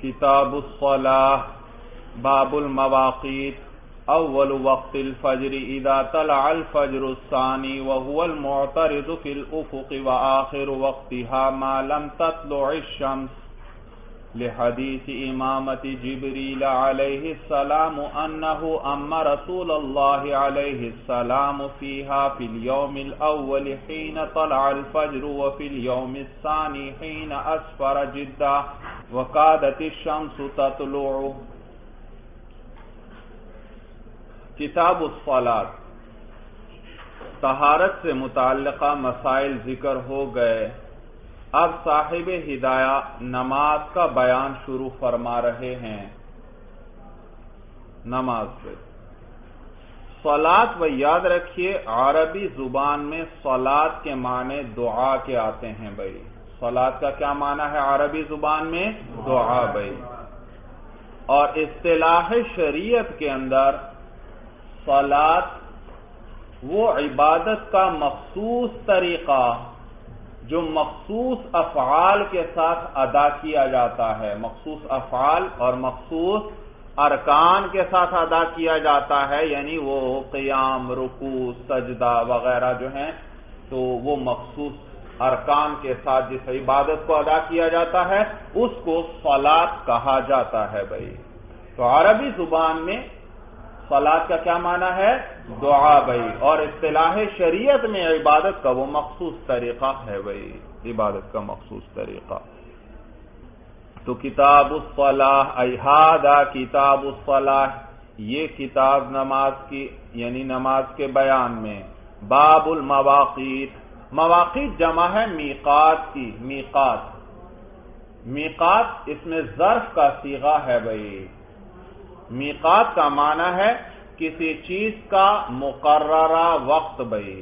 کتاب الصلاة باب المواقیت اول وقت الفجر اذا طلع الفجر الثانی وهو المعترض في الافق وآخر وقتها ما لم تطلع الشمس لحدیث امامت جبریل علیہ السلام انه اما رسول اللہ علیہ السلام فيها في اليوم الاول حين طلع الفجر وفي اليوم الثانی حين اسفر جدا وقادت الشمس تطلع۔ کتاب الصلاۃ، طہارت سے متعلقہ مسائل ذکر ہو گئے۔ اب صاحب ہدایہ نماز کا بیان شروع فرما رہے ہیں۔ نماز پہ صلاۃ، و یاد رکھیے عربی زبان میں صلاۃ کے معنی دعا کے آتے ہیں بھائی۔ صلاۃ کا کیا معنی ہے عربی زبان میں؟ دعا بھائی۔ اور اصطلاح شریعت کے اندر صلاۃ وہ عبادت کا مخصوص طریقہ جو مخصوص افعال کے ساتھ ادا کیا جاتا ہے، مخصوص افعال اور مخصوص ارکان کے ساتھ ادا کیا جاتا ہے، یعنی وہ قیام، رکوع، سجدہ وغیرہ جو ہیں، تو وہ مخصوص ارکان کے ساتھ جس عبادت کو ادا کیا جاتا ہے اس کو صلاۃ کہا جاتا ہے بھائی۔ تو عربی زبان میں صلاۃ کا کیا معنی ہے؟ دعا بھائی، اور اصطلاح شریعت میں عبادت کا وہ مخصوص طریقہ ہے بھائی، عبادت کا مخصوص طریقہ۔ تو کتاب الصلاۃ ایہادہ کتاب الصلاۃ، یہ کتاب نماز کی یعنی نماز کے بیان میں۔ باب المواقیت، مواقیت جمع ہے میقات کی، میقات، میقات اس میں ظرف کا صیغہ ہے بھائی۔ میقات کا معنی ہے کسی چیز کا مقررہ وقت بھائی،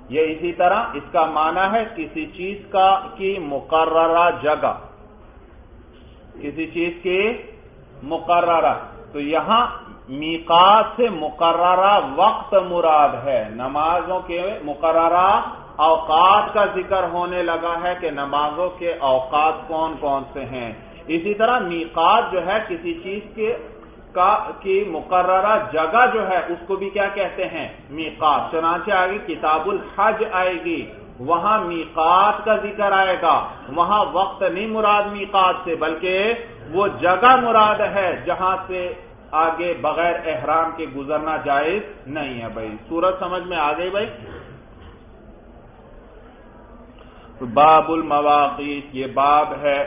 یہ اسی طرح اس کا معنی ہے کسی چیز کی مقررہ جگہ، کسی چیز کی مقررہ۔ تو یہاں میقات سے مقررہ وقت مراد ہے۔ نمازوں کے مقررہ اوقات کا ذکر ہونے لگا ہے کہ نمازوں کے اوقات کون کون سے ہیں۔ اسی طرح میقات جو ہے کسی چیز کی مقررہ جگہ جو ہے اس کو بھی کیا کہتے ہیں؟ میقات۔ چنانچہ آگے کتاب الحج آئے گی، وہاں میقات کا ذکر آئے گا، وہاں وقت نہیں مراد میقات سے بلکہ وہ جگہ مراد ہے جہاں سے آگے بغیر احرام کے گزرنا جائز نہیں ہے بھائی۔ سورت سمجھ میں آ گئی بھائی؟ باب المواقیت، یہ باب ہے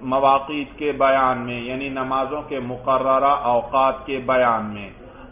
مواقیت کے بیان میں، یعنی نمازوں کے مقررہ اوقات کے بیان میں۔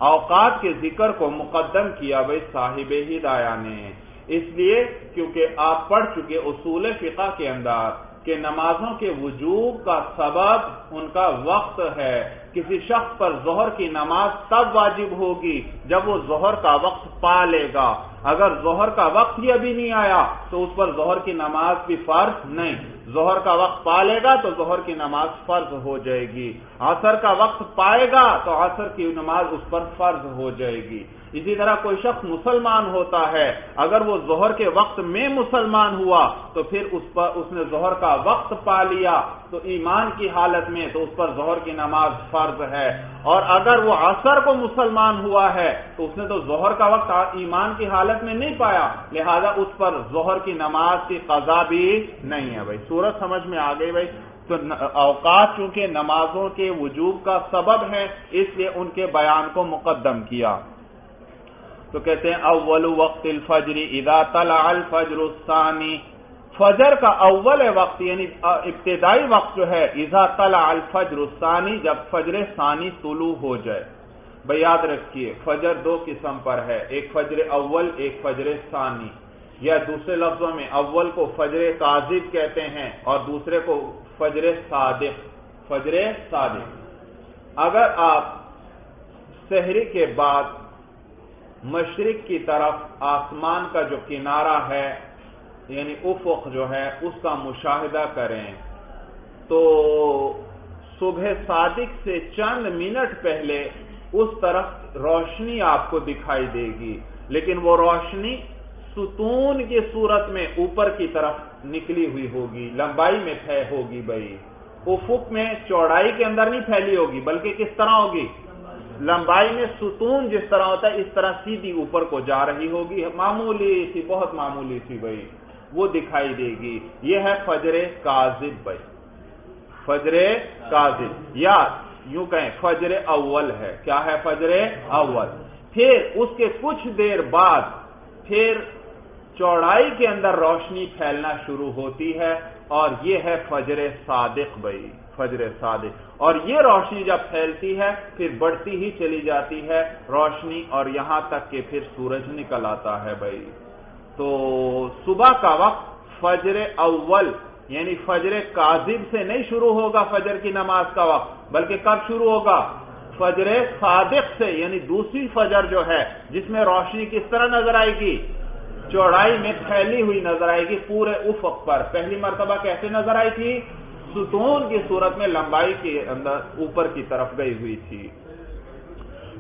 اوقات کے ذکر کو مقدم کیا بھائی صاحب ہدایہ نے، اس لیے کیونکہ آپ پڑھ چکے اصول فقہ کے اندر کہ نمازوں کے وجوب کا سبب ان کا وقت ہے۔ کسی شخص پر ظہر کی نماز تب واجب ہوگی جب وہ ظہر کا وقت پا لے گا۔ اگر ظہر کا وقت ہی ابھی نہیں آیا تو اس پر ظہر کی نماز بھی فرض نہیں۔ ظہر کا وقت پا لے گا تو ظہر کی نماز فرض ہو جائے گی۔ عصر کا وقت پائے گا تو عصر کی نماز اس پر فرض ہو جائے گی۔ اسی طرح کوئی شخص مسلمان ہوتا ہے، اگر وہ ظہر کے وقت میں مسلمان ہوا تو پھر اس نے ظہر کا وقت پا لیا تو ایمان کی حالت میں تو اس پر ظہر کی نماز فرض ہے۔ اور اگر وہ عصر کو مسلمان ہوا ہے تو اس نے تو ظہر کا وقت ایمان کی حالت میں نہیں پایا، لہذا اس پر ظہر کی نماز کی قضا بھی نہیں ہے بھائی۔ سورت سمجھ میں آ گئی بھائی؟ تو اوقات چونکہ نمازوں کے وجوب کا سبب ہے اس لیے ان کے بیان کو مقدم کیا۔ تو کہتے ہیں اول وقت الفجر اذا طلع الفجر الثانی، فجر کا اول وقت یعنی ابتدائی وقت جو ہے اذا طلع الفجر الثانی، جب فجر ثانی طلوع ہو جائے۔ بھئی یاد رکھیے فجر دو قسم پر ہے، ایک فجر اول، ایک فجر ثانی، یا دوسرے لفظوں میں اول کو فجر کاذب کہتے ہیں اور دوسرے کو فجر صادق، فجر صادق۔ اگر آپ سحری کے بعد مشرق کی طرف آسمان کا جو کنارہ ہے یعنی افق جو ہے اس کا مشاہدہ کریں تو صبح صادق سے چند منٹ پہلے اس طرف روشنی آپ کو دکھائی دے گی، لیکن وہ روشنی ستون کی صورت میں اوپر کی طرف نکلی ہوئی ہوگی، لمبائی میں طے ہوگی بھائی۔ افق میں چوڑائی کے اندر نہیں پھیلی ہوگی، بلکہ کس طرح ہوگی؟ لمبائی میں ستون جس طرح ہوتا ہے اس طرح سیدھی اوپر کو جا رہی ہوگی، معمولی سی، بہت معمولی سی بھائی، وہ دکھائی دے گی۔ یہ ہے فجر کاذب بھائی، فجر کاذب، یا یوں کہیں فجر اول ہے۔ کیا ہے فجر اول؟ پھر اس کے کچھ دیر بعد پھر چوڑائی کے اندر روشنی پھیلنا شروع ہوتی ہے، اور یہ ہے فجر صادق بھائی، فجر صادق۔ اور یہ روشنی جب پھیلتی ہے پھر بڑھتی ہی چلی جاتی ہے روشنی، اور یہاں تک کہ پھر سورج نکل آتا ہے بھائی۔ تو صبح کا وقت فجر اول یعنی فجر کاذب سے نہیں شروع ہوگا فجر کی نماز کا وقت، بلکہ کب شروع ہوگا؟ فجر صادق سے، یعنی دوسری فجر جو ہے جس میں روشنی کس طرح نظر آئے گی؟ چوڑائی میں پھیلی ہوئی نظر آئے گی پورے افق پر۔ پہلی مرتبہ کیسے نظر آئی تھی؟ ستون کی صورت میں لمبائی کے اندر اوپر کی طرف گئی ہوئی تھی۔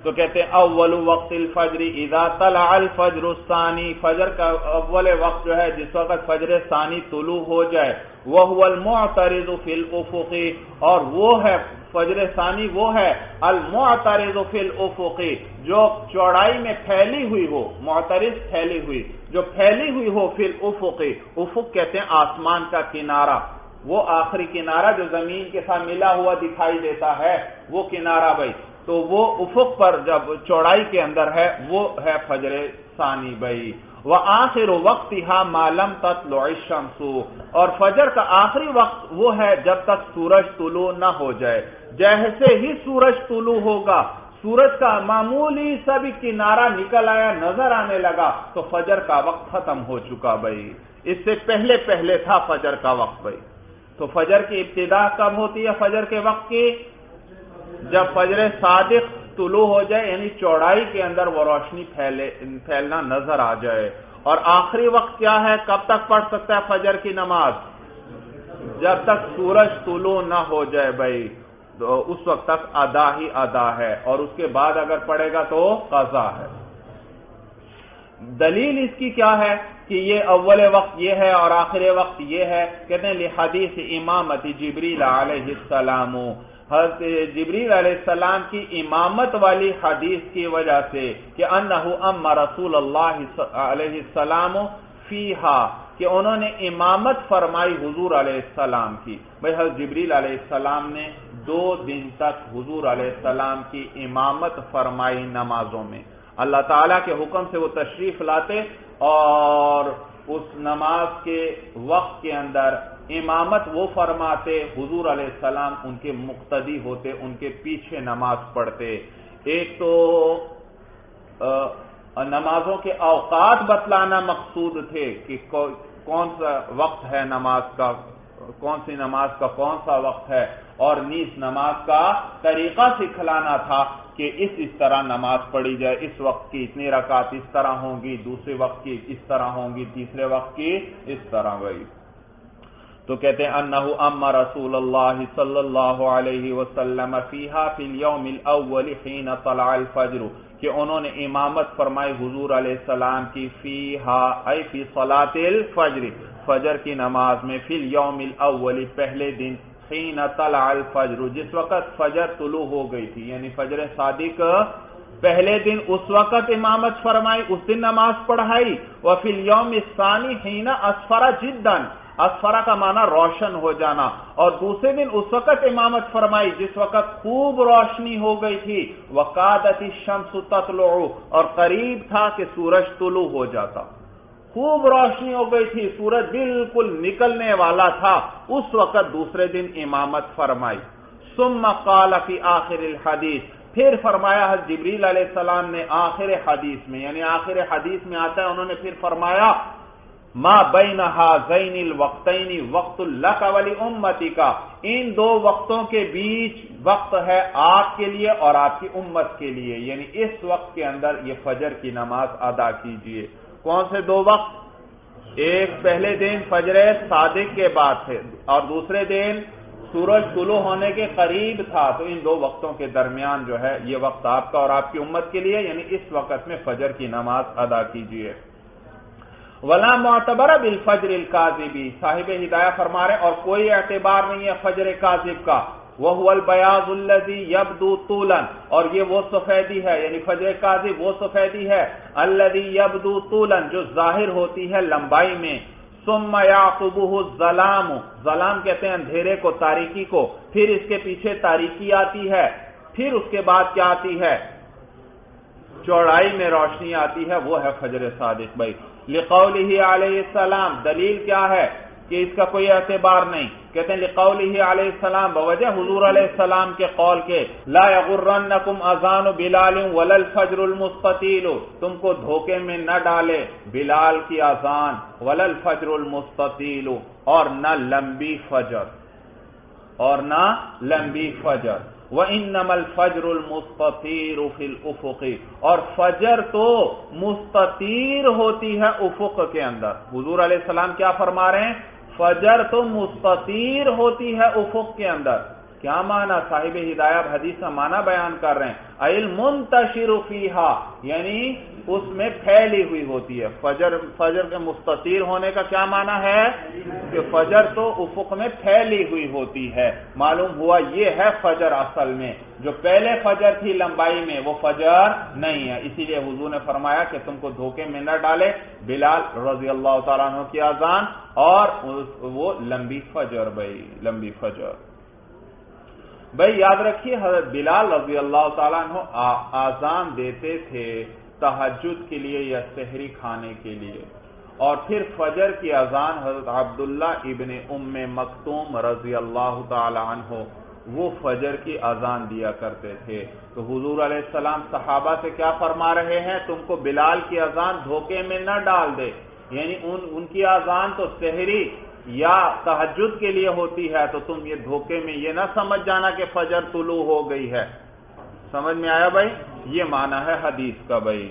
تو کہتے ہیں اول وقت الفجر اذا طلع الفجر الثانی، فجر کا اول وقت جو ہے جس وقت فجر ثانی طلوع ہو جائے، وهو المعترض فی الافق، اور وہ ہے فجر ثانی، وہ ہے المعترض فی الافق، جو چوڑائی میں پھیلی ہوئی ہو، معترض پھیلی ہوئی، جو پھیلی ہوئی ہو فی الافق، افق کہتے ہیں آسمان کا کنارہ، وہ آخری کنارہ جو زمین کے ساتھ ملا ہوا دکھائی دیتا ہے، وہ کنارہ بھائی، تو وہ افق پر جب چوڑائی کے اندر ہے وہ ہے فجر ثانی بھائی۔ وآخر وقتها ما لم تطلع الشمس، اور فجر کا آخری وقت وہ ہے جب تک سورج طلوع نہ ہو جائے۔ جیسے ہی سورج طلوع ہوگا، سورج کا معمولی سا بھی کنارہ نکل آیا، نظر آنے لگا، تو فجر کا وقت ختم ہو چکا بھائی۔ اس سے پہلے پہلے تھا فجر کا وقت بھائی۔ تو فجر کی ابتدا کب ہوتی ہے فجر کے وقت کی؟ جب فجر صادق طلوع ہو جائے، یعنی چوڑائی کے اندر وہ روشنی پھیلنا نظر آ جائے۔ اور آخری وقت کیا ہے؟ کب تک پڑھ سکتا ہے فجر کی نماز؟ جب تک سورج طلوع نہ ہو جائے بھائی، تو اس وقت تک ادا ہی ادا ہے، اور اس کے بعد اگر پڑھے گا تو قضا ہے۔ دلیل اس کی کیا ہے کہ یہ اول وقت یہ ہے اور آخر وقت یہ ہے؟ کہتے ہیں لحدیث امامت جبریل علیہ السلام، حضرت جبریل علیہ السلام کی امامت والی حدیث کی وجہ سے کہ انہ ام رسول اللہ علیہ السلام فیہا، کہ انہوں نے امامت فرمائی حضور علیہ السلام کی۔ بھئی حضرت جبریل علیہ السلام نے 2 دن تک حضور علیہ السلام کی امامت فرمائی نمازوں میں۔ اللہ تعالیٰ کے حکم سے وہ تشریف لاتے اور اس نماز کے وقت کے اندر امامت وہ فرماتے، حضور علیہ السلام ان کے مقتدی ہوتے، ان کے پیچھے نماز پڑھتے۔ ایک تو نمازوں کے اوقات بتلانا مقصود تھے کہ کون سا وقت ہے نماز کا، کون سی نماز کا کون سا وقت ہے، اور نیز نماز کا طریقہ سکھلانا تھا کہ اس طرح نماز پڑھی جائے، اس وقت کی اتنی رکعت اس طرح ہوں گی، دوسرے وقت کی اس طرح ہوں گی، تیسرے وقت کی اس طرح ہوئی۔ تو کہتے ہیں انہ ام رسول اللہ صلی اللہ علیہ وسلم فیہا فی الیوم الاول حین طلع الفجر، کہ انہوں نے امامت فرمائی حضور علیہ السلام کی فیہا ای فی صلاۃ الفجر، فجر کی نماز میں، فی الیوم الاول پہلے دن، حین طلع الفجر جس وقت فجر طلوع ہو گئی تھی، یعنی فجر صادق پہلے دن اس وقت امامت فرمائی، اس دن نماز پڑھائی۔ وفی الیوم الثانی حین اسفر جدا، اسفرا کا معنی روشن ہو جانا، اور دوسرے دن اس وقت امامت فرمائی جس وقت خوب روشنی ہو گئی تھی، وقادت الشمس تطلع، اور قریب تھا کہ سورج طلوع ہو جاتا، خوب روشنی ہو گئی تھی، سورج بالکل نکلنے والا تھا، اس وقت دوسرے دن امامت فرمائی۔ ثم قال فی آخر الحدیث، پھر فرمایا حضرت جبریل علیہ السلام نے آخر حدیث میں، یعنی آخر حدیث میں آتا ہے، انہوں نے پھر فرمایا ما بین ہذین الوقتین وقت لک ولامتک، ان 2 وقتوں کے بیچ وقت ہے آپ کے لیے اور آپ کی امت کے لیے، یعنی اس وقت کے اندر یہ فجر کی نماز ادا کیجئے۔ کون سے 2 وقت؟ ایک پہلے دن فجر صادق کے بعد تھے، اور دوسرے دن سورج طلوع ہونے کے قریب تھا، تو ان 2 وقتوں کے درمیان جو ہے یہ وقت آپ کا اور آپ کی امت کے لیے، یعنی اس وقت میں فجر کی نماز ادا کیجئے۔ ولا معتبر بالفجر الکاذبی، صاحب ہدایہ فرما رہے اور کوئی اعتبار نہیں ہے فجر کاذب کا، وَهُوَ الْبَيَاضُ الَّذِي يَبْدُو طُولًا، اور یہ وہ سفیدی ہے، یعنی فجر کاذب وہ سفیدی ہے، الَّذِي يَبْدُو طُولًا جو ظاہر ہوتی ہے لمبائی میں، ثُمَّ يَعْقُبُهُ الظَّلَامُ، ظلام کہتے ہیں اندھیرے کو، تاریکی کو، پھر اس کے پیچھے تاریکی آتی ہے، پھر اس کے بعد کیا آتی ہے؟ چوڑائی میں روشنی آتی ہے، وہ ہے فجر صادق بھائی۔ لقولہ علیہ السلام، دلیل کیا ہے کہ اس کا کوئی اعتبار نہیں، کہتے ہیں لقولہ علیہ السلام، بوجہ حضور علیہ السلام کے قول کے، لا یغرنکم اذان بلال ولا الفجر المستطیل، تم کو دھوکے میں نہ ڈالے بلال کی اذان، ولا الفجر المستطیل، اور نہ لمبی فجر، اور نہ لمبی فجر، وَإِنَّمَا الْفَجْرُ الْمُسْتَطِيرُ فِي الْأُفُقِ، اور فجر تو مستطیر ہوتی ہے افق کے اندر۔ حضور علیہ السلام کیا فرما رہے ہیں؟ فجر تو مستطیر ہوتی ہے افق کے اندر۔ کیا معنی؟ صاحب ہدایہ حدیث کا معنی بیان کر رہے ہیں، المنتشر فیہا، یعنی اس میں پھیلی ہوئی ہوتی ہے۔ فجر کے مستطیر ہونے کا کیا معنی ہے؟ کہ فجر تو افق میں پھیلی ہوئی ہوتی ہے۔ معلوم ہوا یہ ہے فجر اصل میں، جو پہلے فجر تھی لمبائی میں وہ فجر نہیں ہے، اسی لیے حضور نے فرمایا کہ تم کو دھوکے میں نہ ڈالے بلال رضی اللہ تعالیٰ عنہ کی اذان اور وہ لمبی فجر، بھائی لمبی فجر۔ بھائی یاد رکھیے حضرت بلال رضی اللہ تعالیٰ عنہ آذان دیتے تھے تہجد کے لیے یا سحری کھانے کے لیے، اور پھر فجر کی اذان حضرت عبداللہ ابن ام مکتوم رضی اللہ تعالیٰ عنہ وہ فجر کی اذان دیا کرتے تھے۔ تو حضور علیہ السلام صحابہ سے کیا فرما رہے ہیں؟ تم کو بلال کی اذان دھوکے میں نہ ڈال دے، یعنی ان کی اذان تو سحری یا تہجد کے لیے ہوتی ہے، تو تم یہ دھوکے میں یہ نہ سمجھ جانا کہ فجر طلوع ہو گئی ہے۔ سمجھ میں آیا بھائی؟ یہ معنی ہے حدیث کا بھائی۔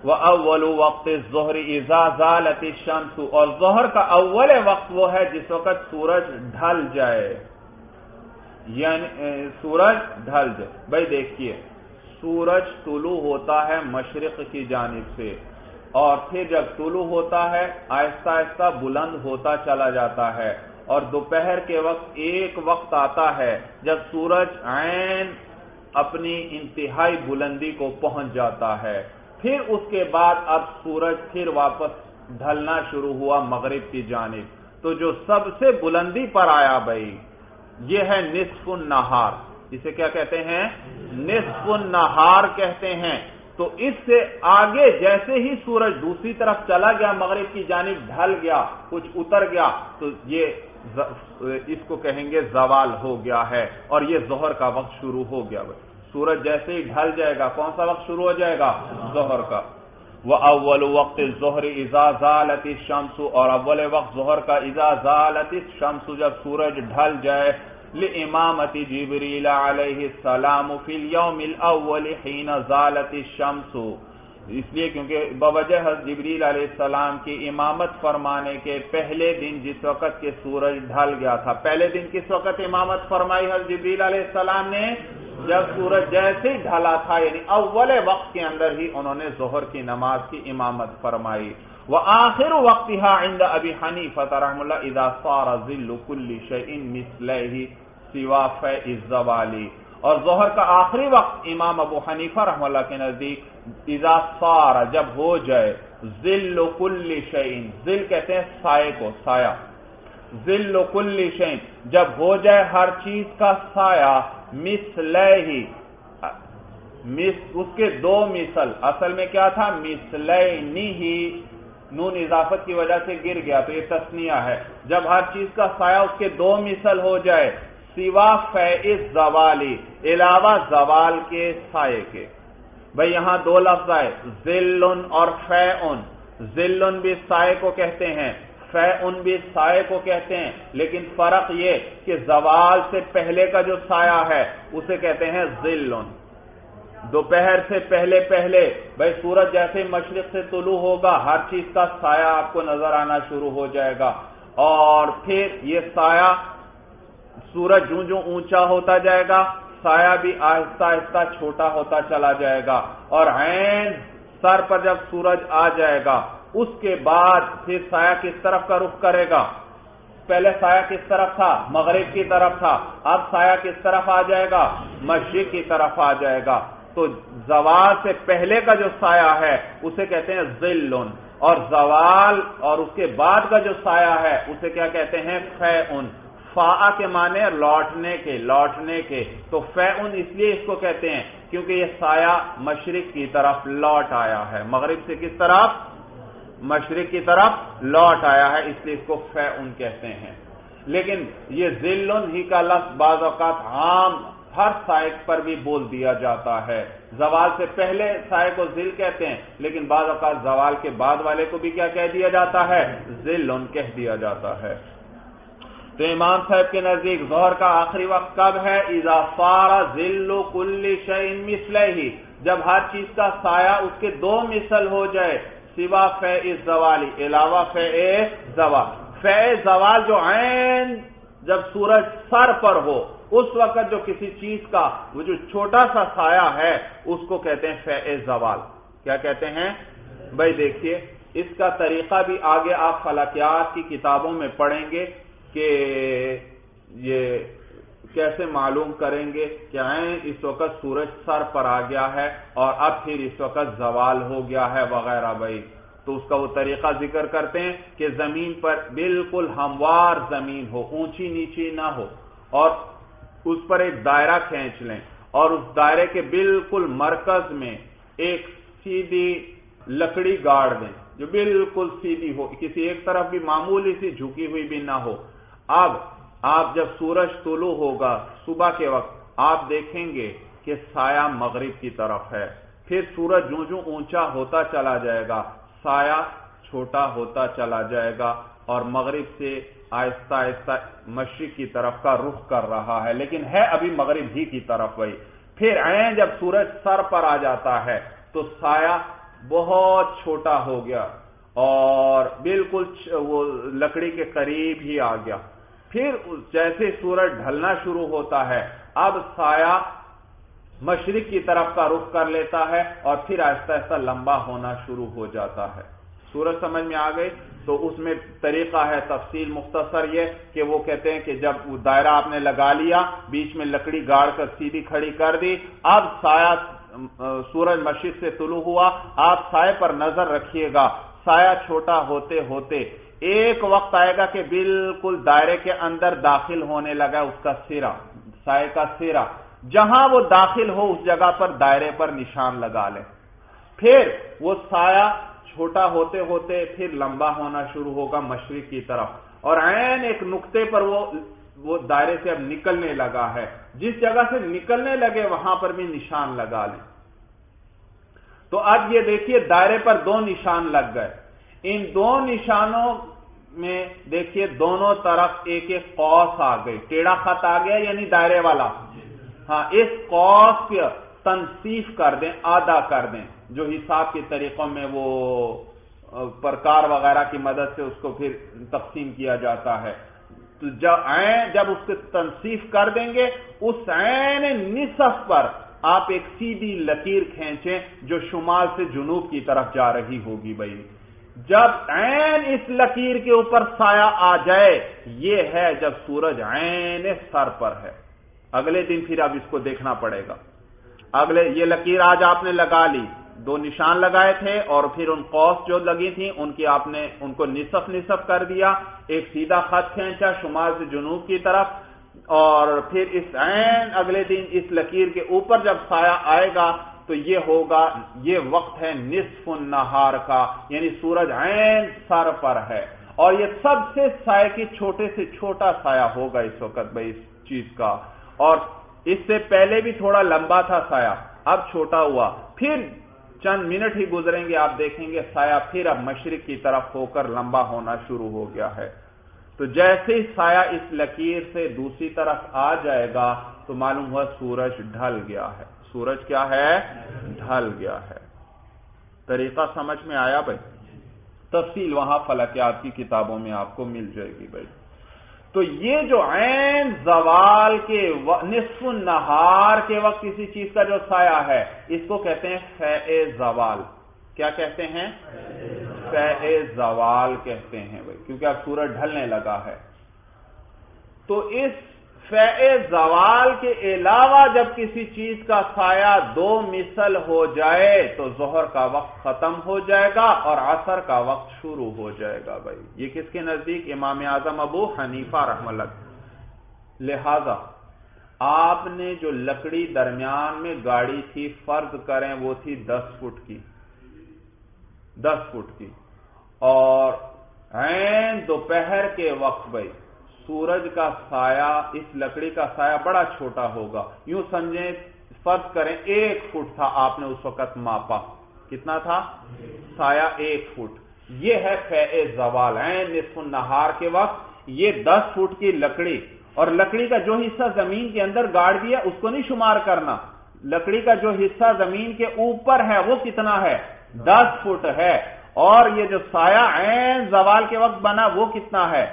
وَأَوَّلُ وَقْتِ الظُّهْرِ إِذَا زَالَتِ الشَّمْسُ، اور ظہر کا اول وقت وہ ہے جس وقت سورج ڈھل جائے، یعنی سورج ڈھل جائے۔ بھائی دیکھیے، سورج طلوع ہوتا ہے مشرق کی جانب سے، اور پھر جب طلوع ہوتا ہے آہستہ آہستہ بلند ہوتا چلا جاتا ہے، اور دوپہر کے وقت ایک وقت آتا ہے جب سورج عین اپنی انتہائی بلندی کو پہنچ جاتا ہے، پھر اس کے بعد اب سورج پھر واپس ڈھلنا شروع ہوا مغرب کی جانب، تو جو سب سے بلندی پر آیا بھائی یہ ہے نصف النہار، اسے کیا کہتے ہیں؟ نصف النہار کہتے ہیں۔ تو اس سے آگے جیسے ہی سورج دوسری طرف چلا گیا مغرب کی جانب ڈھل گیا، کچھ اتر گیا، تو یہ اس کو کہیں گے زوال ہو گیا ہے، اور یہ ظہر کا وقت شروع ہو گیا۔ سورج جیسے ہی ڈھل جائے گا کون سا وقت شروع ہو جائے گا؟ ظہر کا۔ وَأَوَّلُ وَقْتِ الظُّهْرِ إِذَا زَالَتِ الشَّمْسُ، اور اول وقت ظہر کا اذا زالت الشمس، جب سورج ڈھل جائے، لِإِمَامَةِ جِبْرِيلَ عَلَيْهِ السَّلَامُ فِي الْيَوْمِ الْأَوَّلِ حِينَ زَالَتِ الشَّمْسُ، اس لیے کیونکہ بوجہ حضرت جبریل علیہ السلام کی امامت فرمانے کے پہلے دن جس وقت کے سورج ڈھل گیا تھا۔ پہلے دن کس وقت امامت فرمائی حضرت جبریل علیہ السلام نے؟ جب سورج جیسے ہی ڈھلا تھا، یعنی اول وقت کے اندر ہی انہوں نے ظہر کی نماز کی امامت فرمائی۔ وآخر وقتها عند ابی حنیفہ رحمہ اللہ اذا صار ظل كل شيء مثله سوا فیء الزوال، اور ظہر کا آخری وقت امام ابو حنیفہ رحمہ اللہ کے نزدیک اذا صار جب ہو جائے، ظل كل شيء، ظل کہتے ہیں سائے کو، سایہ، ظل كل شيء جب ہو جائے ہر چیز کا سایہ، مثلہ، اس کے دو مثل، اصل میں کیا تھا؟ مثلینہ، نون اضافت کی وجہ سے گر گیا تو یہ تثنیہ ہے، جب ہر چیز کا سایہ اس کے دو مثل ہو جائے، سوا فیء الزوالی، علاوہ زوال کے سائے کے۔ بھئی یہاں دو لفظ آئے، ظل اور فیء، ظل بھی سائے کو کہتے ہیں، فیء بھی سائے کو کہتے ہیں، لیکن فرق یہ کہ زوال سے پہلے کا جو سایہ ہے اسے کہتے ہیں ظل۔ دوپہر سے پہلے بھئی سورج جیسے مشرق سے طلوع ہوگا ہر چیز کا سایہ آپ کو نظر آنا شروع ہو جائے گا، اور پھر یہ سایہ سورج جوں جوں اونچا ہوتا جائے گا سایہ بھی آہستہ آہستہ چھوٹا ہوتا چلا جائے گا، اور عین سر پر جب سورج آ جائے گا اس کے بعد پھر سایہ کس طرف کا رخ کرے گا؟ پہلے سایہ کس طرف تھا؟ مغرب کی طرف تھا، اب سایہ کس طرف آ جائے گا؟ مشرق کی طرف آ جائے گا۔ تو زوال سے پہلے کا جو سایہ ہے اسے کہتے ہیں ظل، اور زوال اور اس کے بعد کا جو سایہ ہے اسے کیا کہتے ہیں؟ فیء۔ فاء کے معنی لوٹنے کے، تو فیء اس لیے اس کو کہتے ہیں کیونکہ یہ سایہ مشرق کی طرف لوٹ آیا ہے، مغرب سے کس طرف؟ مشرق کی طرف لوٹ آیا ہے، اس لیے اس کو فیء کہتے ہیں۔ لیکن یہ ظل ہی کا لفظ بعض اوقات عام ہر سائے پر بھی بول دیا جاتا ہے۔ زوال سے پہلے سائے کو ظل کہتے ہیں، لیکن بعض اوقات زوال کے بعد والے کو بھی کیا کہہ دیا جاتا ہے؟ ظل کہہ دیا جاتا ہے۔ تو امام صاحب کے نزدیک ظہر کا آخری وقت کب ہے؟ اذا صار ظل کل شیء مثلہ، جب ہر چیز کا سایہ اس کے دو مثل ہو جائے، سوا فیء الزوال، علاوہ فیء زوال۔ فیء زوال جو عین جب سورج سر پر ہو اس وقت جو کسی چیز کا وہ جو چھوٹا سا سایہ ہے اس کو کہتے ہیں فیء زوال۔ کیا کہتے ہیں بھائی؟ دیکھیے اس کا طریقہ بھی آگے آپ فلکیات کی کتابوں میں پڑھیں گے کہ یہ کیسے معلوم کریں گے کہ اس وقت سورج سر پر آ گیا ہے اور اب پھر اس وقت زوال ہو گیا ہے وغیرہ بھائی۔ تو اس کا وہ طریقہ ذکر کرتے ہیں کہ زمین پر بالکل ہموار زمین ہو، اونچی نیچی نہ ہو، اور اس پر ایک دائرہ کھینچ لیں اور اس دائرے کے بالکل مرکز میں ایک سیدھی لکڑی گاڑ دیں جو بالکل سیدھی ہو، کسی ایک طرف بھی معمولی سی جھکی ہوئی بھی نہ ہو۔ اب آپ جب سورج طلوع ہوگا صبح کے وقت آپ دیکھیں گے کہ سایہ مغرب کی طرف ہے، پھر سورج جوں جوں اونچا ہوتا چلا جائے گا سایہ چھوٹا ہوتا چلا جائے گا اور مغرب سے آہستہ آہستہ مشرق کی طرف کا رخ کر رہا ہے، لیکن ہے ابھی مغرب ہی کی طرف وہی۔ پھر عین جب سورج سر پر آ جاتا ہے تو سایہ بہت چھوٹا ہو گیا اور بالکل وہ لکڑی کے قریب ہی آ گیا۔ پھر جیسے سورج ڈھلنا شروع ہوتا ہے اب سایہ مشرق کی طرف کا رخ کر لیتا ہے اور پھر آہستہ آہستہ لمبا ہونا شروع ہو جاتا ہے۔ سورج سمجھ میں آ گئی؟ تو اس میں طریقہ ہے تفصیل مختصر یہ کہ وہ کہتے ہیں کہ جب وہ دائرہ آپ نے لگا لیا، بیچ میں لکڑی گاڑ کر سیدھی کھڑی کر دی، اب سایہ سورج مشرق سے طلوع ہوا، آپ سائے پر نظر رکھیے گا، سایہ چھوٹا ہوتے ہوتے ایک وقت آئے گا کہ بالکل دائرے کے اندر داخل ہونے لگا اس کا سرا، سائے کا سرا، جہاں وہ داخل ہو اس جگہ پر دائرے پر نشان لگا لیں۔ پھر وہ سایہ چھوٹا ہوتے ہوتے پھر لمبا ہونا شروع ہوگا مشرق کی طرف، اور عین ایک نقطے پر وہ دائرے سے اب نکلنے لگا ہے، جس جگہ سے نکلنے لگے وہاں پر بھی نشان لگا لیں۔ تو اب یہ دیکھیے دائرے پر دو نشان لگ گئے، ان دو نشانوں میں دیکھیے دونوں طرف ایک ایک قوس آ گئی، ٹیڑھا خط آ گیا یعنی دائرے والا۔ ہاں، اس قوس کی تنصیف کر دیں، آدھا کر دیں، جو حساب کے طریقوں میں وہ پرکار وغیرہ کی مدد سے اس کو پھر تقسیم کیا جاتا ہے۔ تو جب اس کو تنصیف کر دیں گے اس عین نصف پر آپ ایک سیدھی لکیر کھینچیں جو شمال سے جنوب کی طرف جا رہی ہوگی بھائی۔ جب عین اس لکیر کے اوپر سایہ آ جائے یہ ہے جب سورج عین سر پر ہے۔ اگلے دن پھر اب اس کو دیکھنا پڑے گا۔ یہ لکیر آج آپ نے لگا لی، دو نشان لگائے تھے اور پھر ان قوس جو لگی تھیں آپ نے ان کو نصف نصف کر دیا، ایک سیدھا خط کھینچا شمال سے جنوب کی طرف، اور پھر اس عین اگلے دن اس لکیر کے اوپر جب سایہ آئے گا تو یہ ہوگا، یہ وقت ہے نصف النہار کا، یعنی سورج عین سر پر ہے، اور یہ سب سے سائے کی چھوٹے سے چھوٹا سایہ ہوگا اس وقت بھائی اس چیز کا، اور اس سے پہلے بھی تھوڑا لمبا تھا سایہ، اب چھوٹا ہوا، پھر چند منٹ ہی گزریں گے آپ دیکھیں گے سایہ پھر اب مشرق کی طرف ہو کر لمبا ہونا شروع ہو گیا ہے۔ تو جیسے ہی سایہ اس لکیر سے دوسری طرف آ جائے گا تو معلوم ہوا سورج ڈھل گیا ہے۔ سورج کیا ہے؟ ڈھل گیا ہے۔ طریقہ سمجھ میں آیا بھائی؟ تفصیل وہاں فلکیات کی کتابوں میں آپ کو مل جائے گی بھائی۔ تو یہ جو عین زوال کے نصف النہار کے وقت کسی چیز کا جو سایہ ہے اس کو کہتے ہیں فیء زوال۔ کیا کہتے ہیں؟ فے زوال کہتے ہیں بھائی، کیونکہ اب سورج ڈھلنے لگا ہے۔ تو اس فے زوال کے علاوہ جب کسی چیز کا سایہ 2 مثل ہو جائے تو ظہر کا وقت ختم ہو جائے گا اور عصر کا وقت شروع ہو جائے گا بھائی۔ یہ کس کے نزدیک؟ امام اعظم ابو حنیفہ رحمہ اللہ۔ لہذا آپ نے جو لکڑی درمیان میں گاڑی تھی، فرض کریں وہ تھی 10 فٹ کی، 10 فٹ کی، اور عین دوپہر کے وقت بھائی سورج کا سایہ، اس لکڑی کا سایہ بڑا چھوٹا ہوگا، یوں سمجھیں فرض کریں 1 فٹ تھا، آپ نے اس وقت ماپا، کتنا تھا؟ سایہ 1 فٹ۔ یہ ہے فے زوال، عین نصف النہار کے وقت یہ 10 فٹ کی لکڑی، اور لکڑی کا جو حصہ زمین کے اندر گاڑ دیا اس کو نہیں شمار کرنا، لکڑی کا جو حصہ زمین کے اوپر ہے وہ کتنا ہے؟ 10 فٹ ہے، اور یہ جو سایہ عین زوال کے وقت بنا وہ کتنا ہے؟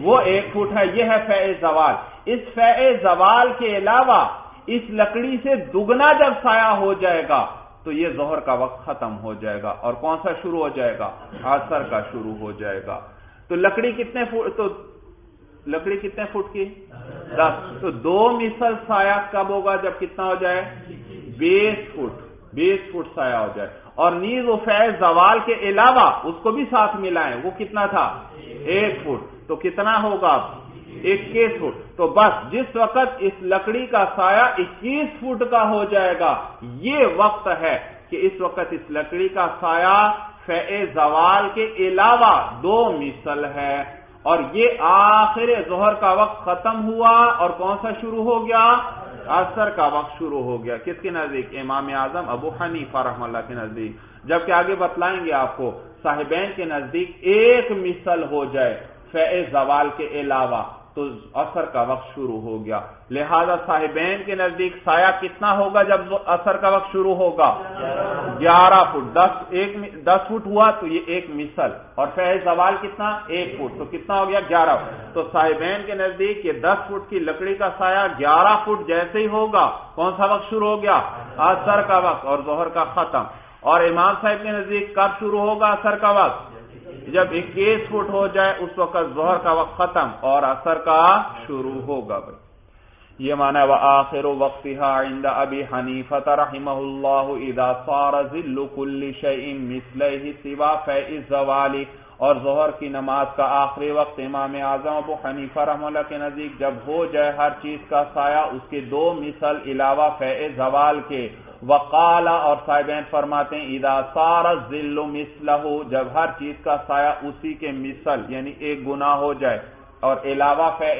وہ 1 فٹ ہے۔ یہ ہے فے زوال۔ اس فے زوال کے علاوہ اس لکڑی سے دگنا جب سایہ ہو جائے گا تو یہ ظہر کا وقت ختم ہو جائے گا، اور کون سا شروع ہو جائے گا؟ عصر کا شروع ہو جائے گا۔ تو لکڑی کتنے فٹ کی؟ 10۔ تو 2 مثل سایہ کب ہوگا؟ جب کتنا ہو جائے؟ 20 فٹ سایہ ہو جائے۔ اور نیز و فے زوال کے علاوہ اس کو بھی ساتھ ملائیں، وہ کتنا تھا؟ 1 فٹ۔ تو کتنا ہوگا؟ 21 فٹ۔ تو بس جس وقت اس لکڑی کا سایہ 21 فٹ کا ہو جائے گا، یہ وقت ہے کہ اس وقت اس لکڑی کا سایہ فے زوال کے علاوہ 2 مثل ہے، اور یہ آخر ظہر کا وقت ختم ہوا، اور کون سا شروع ہو گیا؟ عصر کا وقت شروع ہو گیا۔ کس کے نزدیک؟ امام اعظم ابو حنیفہ رحمہ اللہ کے نزدیک۔ جبکہ آگے بتلائیں گے آپ کو، صاحبین کے نزدیک 1 مثل ہو جائے فے زوال کے علاوہ تو عصر کا وقت شروع ہو گیا۔ لہذا صاحبین کے نزدیک سایہ کتنا ہوگا جب عصر کا وقت شروع ہوگا؟ 11 فٹ۔ 10 فٹ ہوا تو یہ 1 مثل، اور فے زوال کتنا؟ 1 فٹ، تو کتنا ہو گیا؟ 11 فٹ۔ تو صاحبین کے نزدیک یہ 10 فٹ کی لکڑی کا سایہ 11 فٹ جیسے ہی ہوگا، کون سا وقت شروع ہو گیا؟ عصر کا وقت، اور ظہر کا ختم۔ اور امام صاحب کے نزدیک کب شروع ہوگا عصر کا وقت؟ جب 21 فٹ ہو جائے اس وقت ظہر کا وقت ختم اور عصر کا شروع ہوگا بھائی۔ یہ معنی ہے وآخر وقتها عند ابی حنیفہ رحمہ اللہ اذا صار ظل كل شيء مثله سوا فے الزوال، اور ظہر کی نماز کا آخری وقت امام اعظم ابو حنیفہ رحمہ اللہ کے نزدیک جب ہو جائے ہر چیز کا سایہ اس کے 2 مثل علاوہ فے زوال کے۔ وقال، اور صاحبین فرماتے ہیں اذا صار الظل مثلہ، جب ہر چیز کا سایہ اسی کے مثل یعنی 1 گنا ہو جائے، اور علاوہ فے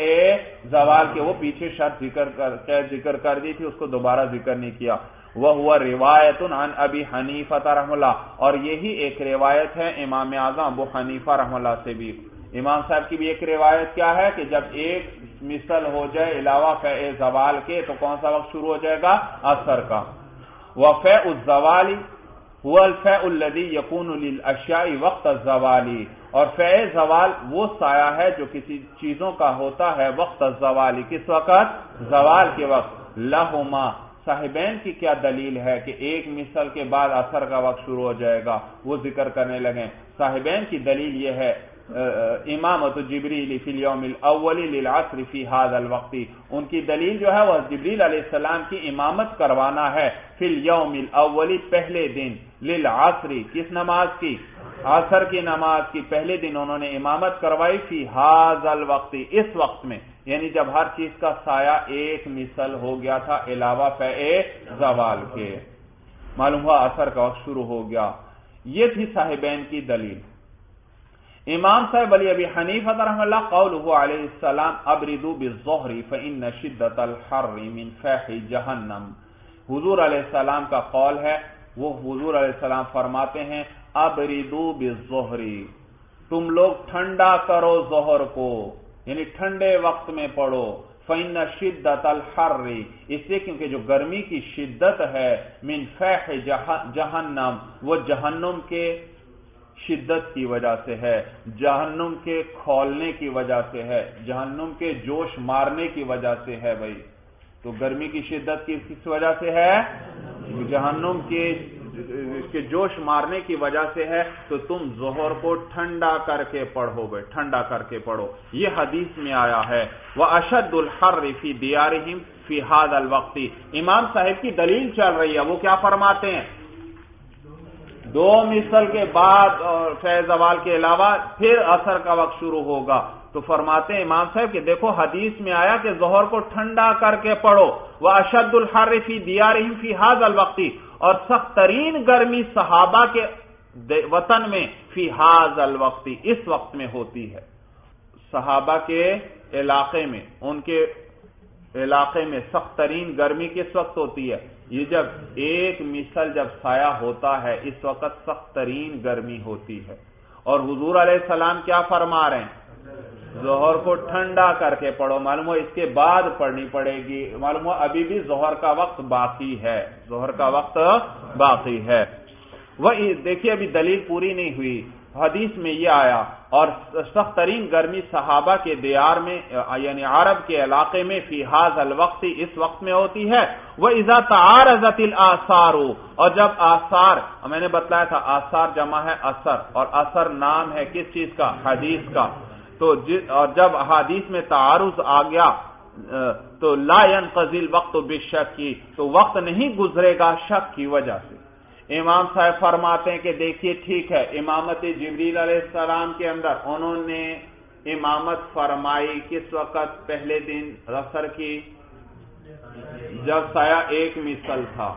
زوال کے، وہ پیچھے شرط ذکر کر دی تھی، اس کو دوبارہ ذکر نہیں کیا۔ وَهُوَ رِوَایَةٌ عَنْ أَبِي حَنِیفَةَ رحمہ اللہ، اور یہی ایک روایت ہے امام اعظم ابو حنیفہ رحمہ اللہ سے بھی۔ امام صاحب کی بھی ایک روایت کیا ہے کہ جب 1 مثل ہو جائے علاوہ فے زوال کے تو کون سا وقت شروع ہو جائے گا؟ عصر کا۔ وَفَيْءُ الزَّوَالِ هُوَ الْفَيْءُ الَّذِي يَكُونُ لِلْأَشْيَاءِ وَقْتَ الزَّوَالِ، اور فے زوال وہ سایہ ہے جو کسی چیزوں کا ہوتا ہے وقت الزوال، کس وقت؟ زوال کے وقت۔ لہما، صاحبین کی کیا دلیل ہے کہ 1 مثل کے بعد عصر کا وقت شروع ہو جائے گا؟ وہ ذکر کرنے لگے۔ صاحبین کی دلیل یہ ہے امامت جبریل فی الیوم الاول للعصر فی هذا الوقت، ان کی دلیل جو ہے وہ جبریل علیہ السلام کی امامت کروانا ہے فی الیوم الاول، پہلے دن، للعصر، کس نماز کی؟ عصر کی نماز کی پہلے دن انہوں نے امامت کروائی فی هذا الوقت، اس وقت میں، یعنی جب ہر چیز کا سایہ 1 مثل ہو گیا تھا علاوہ فے زوال کے، معلوم ہوا عصر کا وقت شروع ہو گیا۔ یہ تھی صاحبین کی دلیل۔ امام صاحب علی ابی حنیفہ رحمہ اللہ قولہ علیہ السلام ابردوا بالظہر فإن شدۃ الحر من فیح جہنم، حضور علیہ السلام کا قول ہے، وہ حضور علیہ السلام فرماتے ہیں ابردوا بالظہر، تم لوگ ٹھنڈا کرو ظہر کو، یعنی ٹھنڈے وقت میں پڑھو، فإن شدۃ الحر، اس لیے کیونکہ جو گرمی کی شدت ہے، من فیح جہنم، وہ جہنم کے شدت کی وجہ سے ہے، جہنم کے کھولنے کی وجہ سے ہے، جہنم کے جوش مارنے کی وجہ سے ہے بھائی۔ تو گرمی کی شدت کس وجہ سے ہے؟ جہنم کے اس کے جوش مارنے کی وجہ سے ہے تو تم ظہر کو ٹھنڈا کر کے پڑھو گے، ٹھنڈا کر کے پڑھو. یہ حدیث میں آیا ہے. وَأَشَدُّ الْحَرِّ فِي دِيَارِهِمْ فِي هَذَا الْوَقْتِ. امام صاحب کی دلیل چل رہی ہے. وہ کیا فرماتے ہیں؟ 2 مثل کے بعد اور فیض زوال کے علاوہ پھر عصر کا وقت شروع ہوگا. تو فرماتے ہیں امام صاحب کہ دیکھو حدیث میں آیا کہ ظہر کو ٹھنڈا کر کے پڑھو. وَأَشَدُّ الْحَرِّ فِي دِيَارِهِمْ فِي هَذَا الْوَقْتِ. اور سخت ترین گرمی صحابہ کے وطن میں فی هَذَا الْوَقْتِ اس وقت میں ہوتی ہے. صحابہ کے علاقے میں، ان کے علاقے میں سخت ترین گرمی کس وقت ہوتی ہے؟ یہ جب ایک مثل جب سایہ ہوتا ہے اس وقت سخت ترین گرمی ہوتی ہے. اور حضور علیہ السلام کیا فرما رہے ہیں؟ ظہر کو ٹھنڈا کر کے پڑھو. معلوم ہو اس کے بعد پڑھنی پڑے گی. معلوم ہو ابھی بھی ظہر کا وقت باقی ہے، ظہر کا وقت باقی ہے. وہ دیکھیے ابھی دلیل پوری نہیں ہوئی. حدیث میں یہ آیا اور سخت ترین گرمی صحابہ کے دیار میں یعنی عرب کے علاقے میں فی هذا الوقت اس وقت میں ہوتی ہے. وَإِذَا تَعَارَضَتِ الْآثَارُ. اور جب آثار، میں نے بتلایا تھا آثار جمع ہے اثر، اور اثر نام ہے کس چیز کا؟ حدیث کا. تو اور جب حدیث میں تعارض آ گیا تو لا ينقضي الوقت بالشک، تو وقت نہیں گزرے گا شک کی وجہ سے. امام صاحب فرماتے ہیں کہ دیکھیے ٹھیک ہے، امامت جبریل علیہ السلام کے اندر انہوں نے امامت فرمائی کس وقت؟ پہلے دن عصر کی جب سایہ ایک مثل تھا.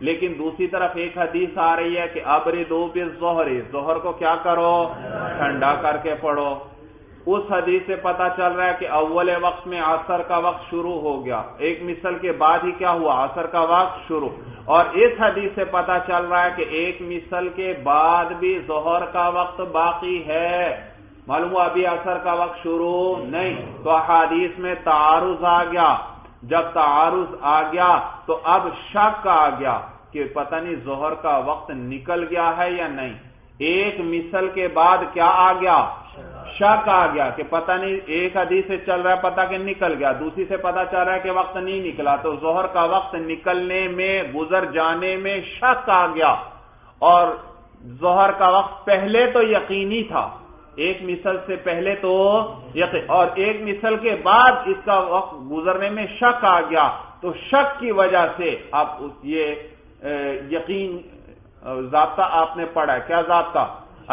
لیکن دوسری طرف ایک حدیث آ رہی ہے کہ ابردوا بالظہر، ظہر کو کیا کرو؟ ٹھنڈا کر کے پڑھو. اس حدیث سے پتہ چل رہا ہے کہ اول وقت میں عصر کا وقت شروع ہو گیا، ایک مثل کے بعد ہی کیا ہوا؟ عصر کا وقت شروع. اور اس حدیث سے پتہ چل رہا ہے کہ ایک مثل کے بعد بھی ظہر کا وقت باقی ہے. معلوم ہوا ابھی عصر کا وقت شروع نہیں. تو حدیث میں تعارض آ گیا. جب تعارض آ گیا تو اب شک آ گیا کہ پتہ نہیں ظہر کا وقت نکل گیا ہے یا نہیں. ایک مثل کے بعد کیا آ گیا؟ شک آ گیا کہ پتہ نہیں، ایک حدیث سے چل رہا ہے پتہ کہ نکل گیا، دوسری سے پتہ چل رہا ہے کہ وقت نہیں نکلا. تو ظہر کا وقت نکلنے میں، گزر جانے میں شک آ گیا. اور ظہر کا وقت پہلے تو یقینی تھا، ایک مثل سے پہلے تو اور ایک مثل کے بعد اس کا وقت گزرنے میں شک آ گیا. تو شک کی وجہ سے اب یہ یقین ضابطہ آپ نے پڑھا ہے. کیا ضابطہ؟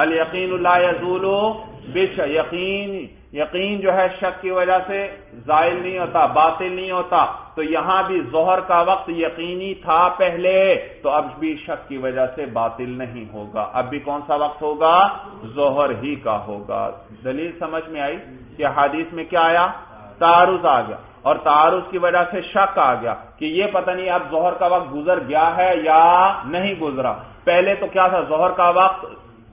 الیقین لا یزول بشک. یقین جو ہے شک کی وجہ سے زائل نہیں ہوتا، باطل نہیں ہوتا. تو یہاں بھی ظہر کا وقت یقینی تھا پہلے، تو اب بھی شک کی وجہ سے باطل نہیں ہوگا. اب بھی کون سا وقت ہوگا؟ ظہر ہی کا ہوگا. دلیل سمجھ میں آئی کہ حدیث میں کیا آیا؟ تعارض آ گیا، اور تعارض کی وجہ سے شک آ گیا کہ یہ پتہ نہیں اب ظہر کا وقت گزر گیا ہے یا نہیں گزرا. پہلے تو کیا تھا؟ ظہر کا وقت،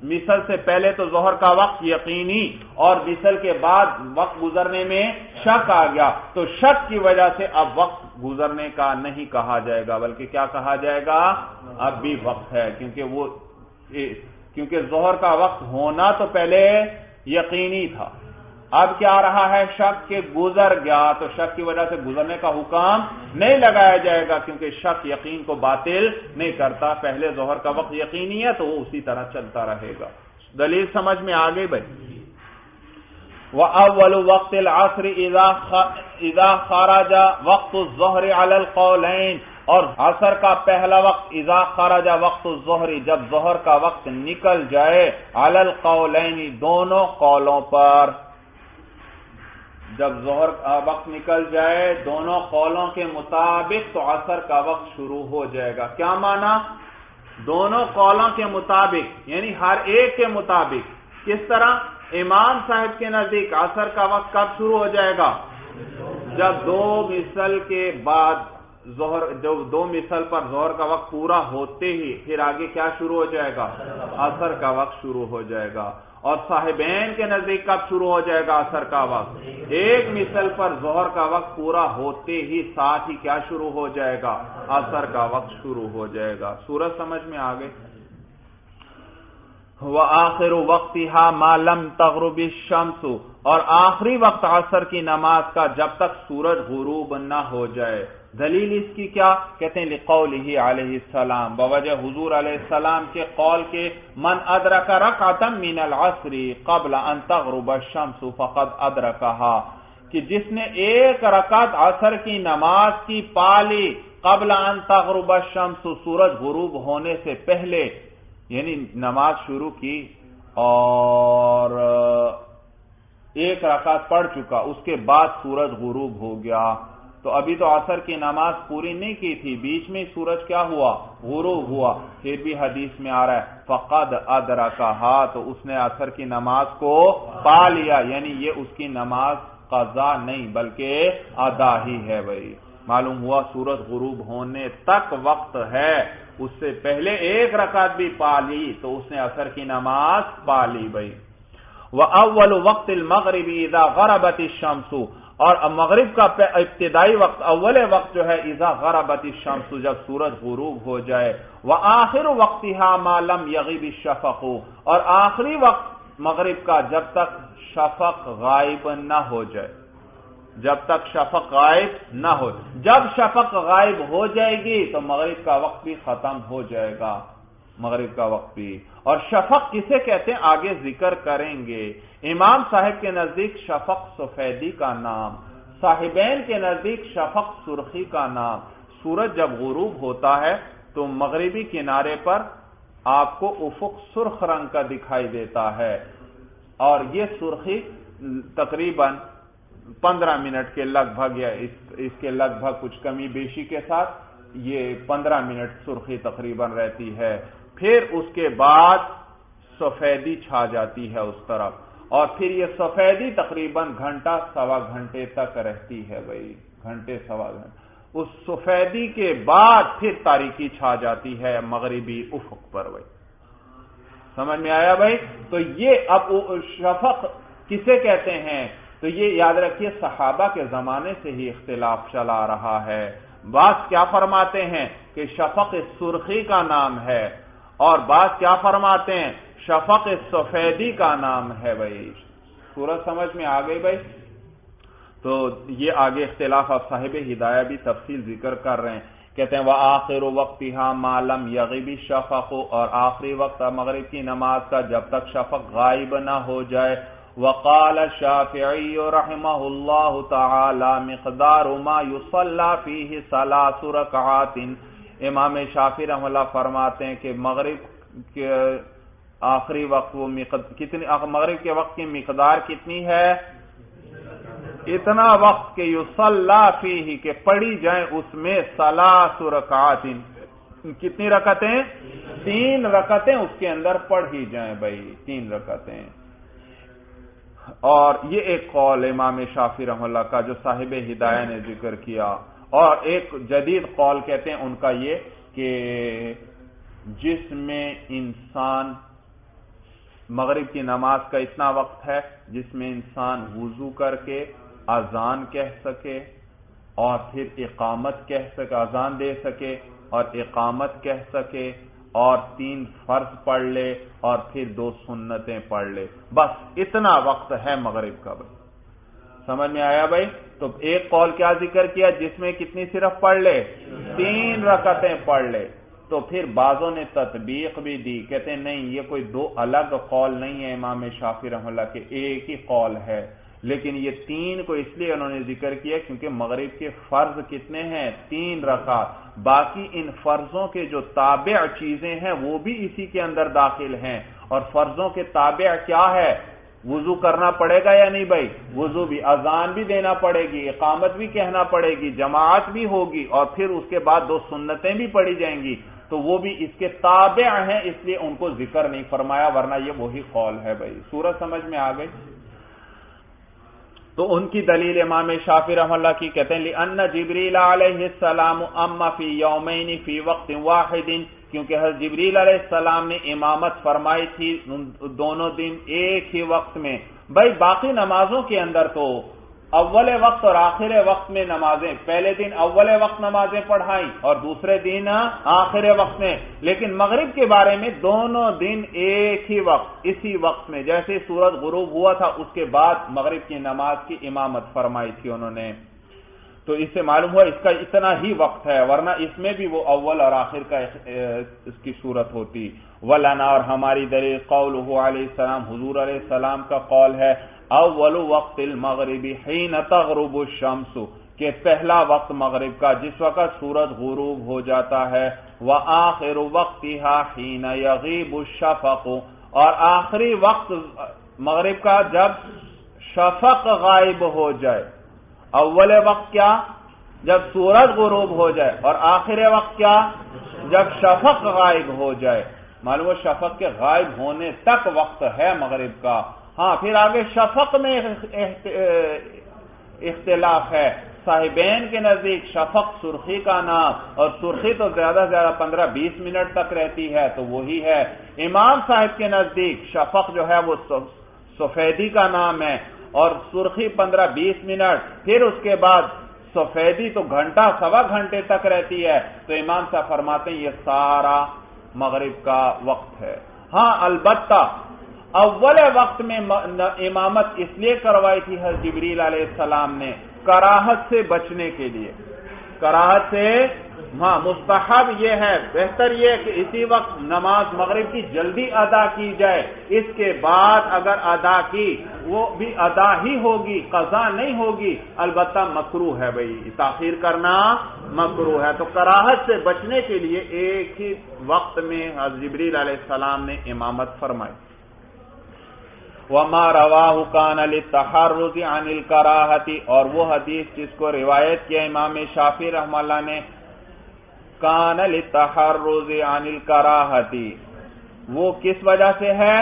مثل سے پہلے تو ظہر کا وقت یقینی، اور مثل کے بعد وقت گزرنے میں شک آ گیا. تو شک کی وجہ سے اب وقت گزرنے کا نہیں کہا جائے گا، بلکہ کیا کہا جائے گا؟ اب بھی وقت ہے. کیونکہ ظہر کا وقت ہونا تو پہلے یقینی تھا. اب کیا رہا ہے؟ شک کے گزر گیا. تو شک کی وجہ سے گزرنے کا حکم نہیں لگایا جائے گا، کیونکہ شک یقین کو باطل نہیں کرتا. پہلے ظہر کا وقت یقینی ہے تو وہ اسی طرح چلتا رہے گا. دلیل سمجھ میں آ گئی بھائی؟ وَأَوَّلُ وَقْتِ الْعَصْرِ إِذَا خَرَجَ وَقْتُ الظُّهْرِ عَلَى الْقَوْلَيْنِ. اور عصر کا پہلا وقت اذا خرج وقت الظہر، جب ظہر کا وقت نکل جائے، علی القولین، دونوں قولوں پر. جب ظہر کا وقت نکل جائے دونوں قولوں کے مطابق تو عصر کا وقت شروع ہو جائے گا. کیا معنی؟ دونوں قولوں کے مطابق یعنی ہر ایک کے مطابق. کس طرح؟ امام صاحب کے نزدیک عصر کا وقت کب شروع ہو جائے گا؟ جب 2 مثل کے بعد ظہر، جو 2 مثل پر ظہر کا وقت پورا ہوتے ہی پھر آگے کیا شروع ہو جائے گا؟ عصر کا وقت شروع ہو جائے گا. اور صاحبین کے نزدیک کب شروع ہو جائے گا عصر کا وقت؟ ایک مثل پر ظہر کا وقت پورا ہوتے ہی ساتھ ہی کیا شروع ہو جائے گا؟ عصر کا وقت شروع ہو جائے گا. سورج سمجھ میں آ گئی؟ وآخر وقتها ما لم تغرب الشمس، اور آخری وقت عصر کی نماز کا جب تک سورج غروب نہ ہو جائے. دلیل اس کی کیا؟ کہتے ہیں لقولہ علیہ السلام، بوجہ حضور علیہ السلام کے قول کے من ادرک رکعتا من العصر قبل ان تغرب الشمس فقد ادرکہا، کہ جس نے ایک رکعت عصر کی نماز کی پالی قبل ان تغرب الشمس، سورج غروب ہونے سے پہلے، یعنی نماز شروع کی اور ایک رکعت پڑھ چکا، اس کے بعد سورج غروب ہو گیا، تو ابھی تو عصر کی نماز پوری نہیں کی تھی، بیچ میں سورج کیا ہوا؟ غروب ہوا، پھر بھی حدیث میں آ رہا ہے فقد ادرکہا، تو اس نے عصر کی نماز کو پا لیا، یعنی یہ اس کی نماز قضا نہیں بلکہ ادا ہی ہے۔ بھائی معلوم ہوا سورج غروب ہونے تک وقت ہے، اس سے پہلے ایک رکعت بھی پا لی تو اس نے عصر کی نماز پا لی۔ بھائی وَأَوَّلُ وَقْتِ الْمَغْرِبِ إِذَا غَرَبَتِ الشَّمْسُ، اور مغرب کا ابتدائی وقت، اول وقت جو ہے اذا غربت الشمس، جب سورج غروب ہو جائے، وآخر وقتها ما لم يغب الشفق، اور آخری وقت مغرب کا جب تک شفق غائب نہ ہو جائے، جب تک شفق غائب نہ ہو، جب شفق غائب ہو جائے گی تو مغرب کا وقت بھی ختم ہو جائے گا، مغرب کا وقت بھی۔ اور شفق کسے کہتے ہیں آگے ذکر کریں گے۔ امام صاحب کے نزدیک شفق سفیدی کا نام، صاحبین کے نزدیک شفق سرخی کا نام۔ سورج جب غروب ہوتا ہے تو مغربی کنارے پر آپ کو افق سرخ رنگ کا دکھائی دیتا ہے، اور یہ سرخی تقریباً 15 منٹ کے لگ بھگ، یا اس کے لگ بھگ کچھ کمی بیشی کے ساتھ یہ 15 منٹ سرخی تقریباً رہتی ہے، پھر اس کے بعد سفیدی چھا جاتی ہے اس طرف، اور پھر یہ سفیدی تقریباً گھنٹہ سوا گھنٹے تک رہتی ہے۔ بھائی گھنٹے سوا گھنٹے، اس سفیدی کے بعد پھر تاریکی چھا جاتی ہے مغربی افق پر۔ بھائی سمجھ میں آیا بھائی؟ تو یہ اب شفق کسے کہتے ہیں؟ تو یہ یاد رکھیے صحابہ کے زمانے سے ہی اختلاف چلا رہا ہے۔ بعض کیا فرماتے ہیں کہ شفق سرخی کا نام ہے، اور بعض کیا فرماتے ہیں شفق سفیدی کا نام ہے۔ بھائی سورج سمجھ میں آ گئی بھائی؟ تو یہ آگے اختلاف اب صاحب ہدایہ بھی تفصیل ذکر کر رہے ہیں، کہتے ہیں وآخر وقتها ما لم يغب الشفق، اور آخری وقت مغرب کی نماز کا جب تک شفق غائب نہ ہو جائے۔ وقال الشافعی رحمہ اللہ تعالی مقدار ما يصلى فيه 3 رکعات، امام شافعی رحمہ اللہ فرماتے ہیں کہ مغرب کے آخری وقت وہ مغرب کے وقت کی مقدار کتنی ہے؟ اتنا وقت کہ یصلی فیہ، کہ پڑھی جائیں اس میں 3 رکعات، کتنی رکعتیں؟ 3 رکعتیں اس کے اندر پڑھی جائیں۔ بھائی 3 رکعتیں، اور یہ ایک قول امام شافعی رحمہ اللہ کا جو صاحب ہدایہ نے ذکر کیا، اور ایک جدید قول کہتے ہیں ان کا یہ کہ جس میں انسان مغرب کی نماز کا اتنا وقت ہے جس میں انسان وضو کر کے اذان کہہ سکے اور پھر اقامت کہہ سکے، اذان دے سکے اور اقامت کہہ سکے، اور 3 فرض پڑھ لے اور پھر 2 سنتیں پڑھ لے، بس اتنا وقت ہے مغرب کا۔ بھائی سمجھ میں آیا بھائی؟ تو ایک قول کیا ذکر کیا جس میں کتنی صرف پڑھ لے؟ 3 رکعتیں پڑھ لے۔ تو پھر بعضوں نے تطبیق بھی دی، کہتے ہیں نہیں یہ کوئی 2 الگ قول نہیں ہے امام شافعی رحمہ اللہ کے، ایک ہی قول ہے، لیکن یہ 3 کو اس لیے انہوں نے ذکر کیا کیونکہ مغرب کے فرض کتنے ہیں؟ 3 رکعت، باقی ان فرضوں کے جو تابع چیزیں ہیں وہ بھی اسی کے اندر داخل ہیں، اور فرضوں کے تابع کیا ہے؟ وضو کرنا پڑے گا یا نہیں بھائی؟ وضو بھی، اذان بھی دینا پڑے گی، اقامت بھی کہنا پڑے گی، جماعت بھی ہوگی، اور پھر اس کے بعد 2 سنتیں بھی پڑھی جائیں گی، تو وہ بھی اس کے تابع ہیں، اس لیے ان کو ذکر نہیں فرمایا، ورنہ یہ وہی قول ہے۔ بھائی سورج سمجھ میں آ گئی؟ تو ان کی دلیل امام شافعی رحمہ اللہ کی کہتے ہیں لِأَنَّ جِبْرِيلَ علیہ السلام اَمَّ فِي يَوْمَيْنِ فِي وَقْتٍ وَاحِدٍ، کیونکہ حضرت جبریل علیہ السلام نے امامت فرمائی تھی دونوں دن ایک ہی وقت میں۔ بھائی باقی نمازوں کے اندر تو اول وقت اور آخر وقت میں نمازیں، پہلے دن اول وقت نمازیں پڑھائیں اور دوسرے دن آخر وقت میں، لیکن مغرب کے بارے میں دونوں دن ایک ہی وقت، اسی وقت میں، جیسے سورج غروب ہوا تھا اس کے بعد مغرب کی نماز کی امامت فرمائی تھی انہوں نے۔ تو اس سے معلوم ہوا اس کا اتنا ہی وقت ہے، ورنہ اس میں بھی وہ اول اور آخر کا اس کی صورت ہوتی۔ وَلَنَا، اور ہماری دلیل قولہ علیہ السلام، حضور علیہ السلام کا قول ہے، اول وقت المغرب حین تغرب الشمس، کہ پہلا وقت مغرب کا جس وقت سورج غروب ہو جاتا ہے، وآخر وقتها حین یغیب الشفق، اور آخری وقت مغرب کا جب شفق غائب ہو جائے۔ اول وقت کیا؟ جب سورج غروب ہو جائے، اور آخر وقت کیا؟ جب شفق غائب ہو جائے۔ معلوم ہے شفق کے غائب ہونے تک وقت ہے مغرب کا۔ ہاں پھر آگے شفق میں اختلاف ہے، صاحبین کے نزدیک شفق سرخی کا نام، اور سرخی تو زیادہ سے زیادہ 15-20 منٹ تک رہتی ہے تو وہی ہے۔ امام صاحب کے نزدیک شفق جو ہے وہ سفیدی کا نام ہے، اور سرخی 15-20 منٹ، پھر اس کے بعد سفیدی تو گھنٹہ سوا گھنٹے تک رہتی ہے، تو امام صاحب فرماتے ہیں یہ سارا مغرب کا وقت ہے۔ ہاں البتہ اول وقت میں امامت اس لیے کروائی تھی حضرت جبریل علیہ السلام نے کراہت سے بچنے کے لیے، کراہت سے، ہاں مستحب یہ ہے، بہتر یہ کہ اسی وقت نماز مغرب کی جلدی ادا کی جائے، اس کے بعد اگر ادا کی وہ بھی ادا ہی ہوگی، قضا نہیں ہوگی، البتہ مکروہ ہے بھائی، تاخیر کرنا مکروہ ہے۔ تو کراہت سے بچنے کے لیے ایک ہی وقت میں حضرت جبریل علیہ السلام نے امامت فرمائی۔ وما رواہ کان للتحرز عن الکراہۃ، اور وہ حدیث جس کو روایت کیا امام شافعی رحمہ اللہ نے، کان للتحرز عن الکراہۃ، وہ کس وجہ سے ہے؟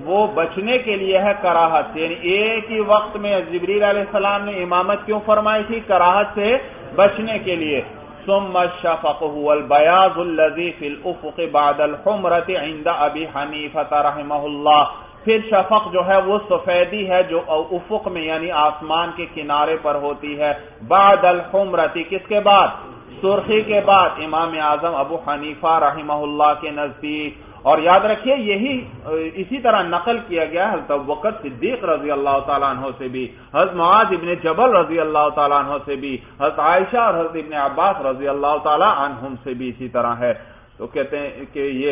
وہ بچنے کے لیے ہے کراہت سے، یعنی ایک ہی وقت میں جبریل علیہ السلام نے امامت کیوں فرمائی تھی؟ کراہت سے بچنے کے لیے۔ ثم الشفق هو البياض الذي في الافق بعد الحمرة عند ابي حنیفہ رحمہ اللہ، پھر شفق جو ہے وہ سفیدی ہے جو افق میں یعنی آسمان کے کنارے پر ہوتی ہے، بعد الحمرة، کس کے بعد؟ سرخی کے بعد، امام اعظم ابو حنیفہ رحمہ اللہ کے نزدیک۔ اور یاد رکھیے یہی اسی طرح نقل کیا گیا حضرت ابوبکر صدیق رضی اللہ تعالیٰ عنہ سے بھی، حضرت معاذ ابن جبل رضی اللہ تعالیٰ عنہ سے بھی، حضرت عائشہ اور حضرت ابن عباس رضی اللہ تعالیٰ عنہم سے بھی اسی طرح ہے۔ تو کہتے ہیں کہ یہ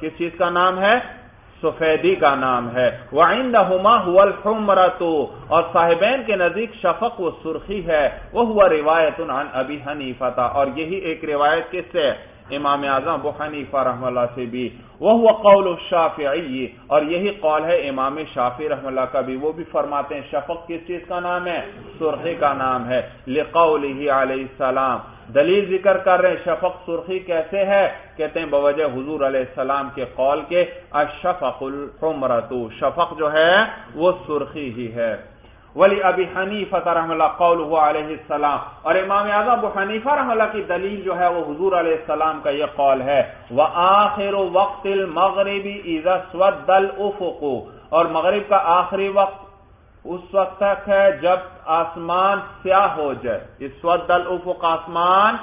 کس چیز کا نام ہے؟ سفیدی کا نام ہے۔ وعندہما هو الحمرۃ، اور صاحبین کے نزدیک شفق و سرخی ہے، وہو روایت عن ابی حنیفہ، اور یہی ایک روایت کس سے؟ امام اعظم ابو حنیفہ رحمہ اللہ سے بھی، وہو قول الشافعی، اور یہی قول ہے امام شافعی رحمہ اللہ کا بھی، وہ بھی فرماتے ہیں شفق کس چیز کا نام ہے؟ سرخی کا نام ہے، لقولہ علیہ السلام، دلیل ذکر کر رہے ہیں شفق سرخی کیسے ہے؟ کہتے ہیں بوجہ حضور علیہ السلام کے قول کے، الشفق الحمرۃ، شفق جو ہے وہ سرخی ہی ہے۔ ولی ابی حنیفہ رحمہ اللہ قولہ علیہ السلام، اور امام اعظم ابو حنیفہ رحمہ اللہ کی دلیل جو ہے وہ حضور علیہ السلام کا یہ قول ہے، وآخر وقت المغرب اذا اسود الافق، اور مغرب کا آخری وقت اس وقت تک ہے جب آسمان سیاہ ہو جائے، اسود الافق، آسمان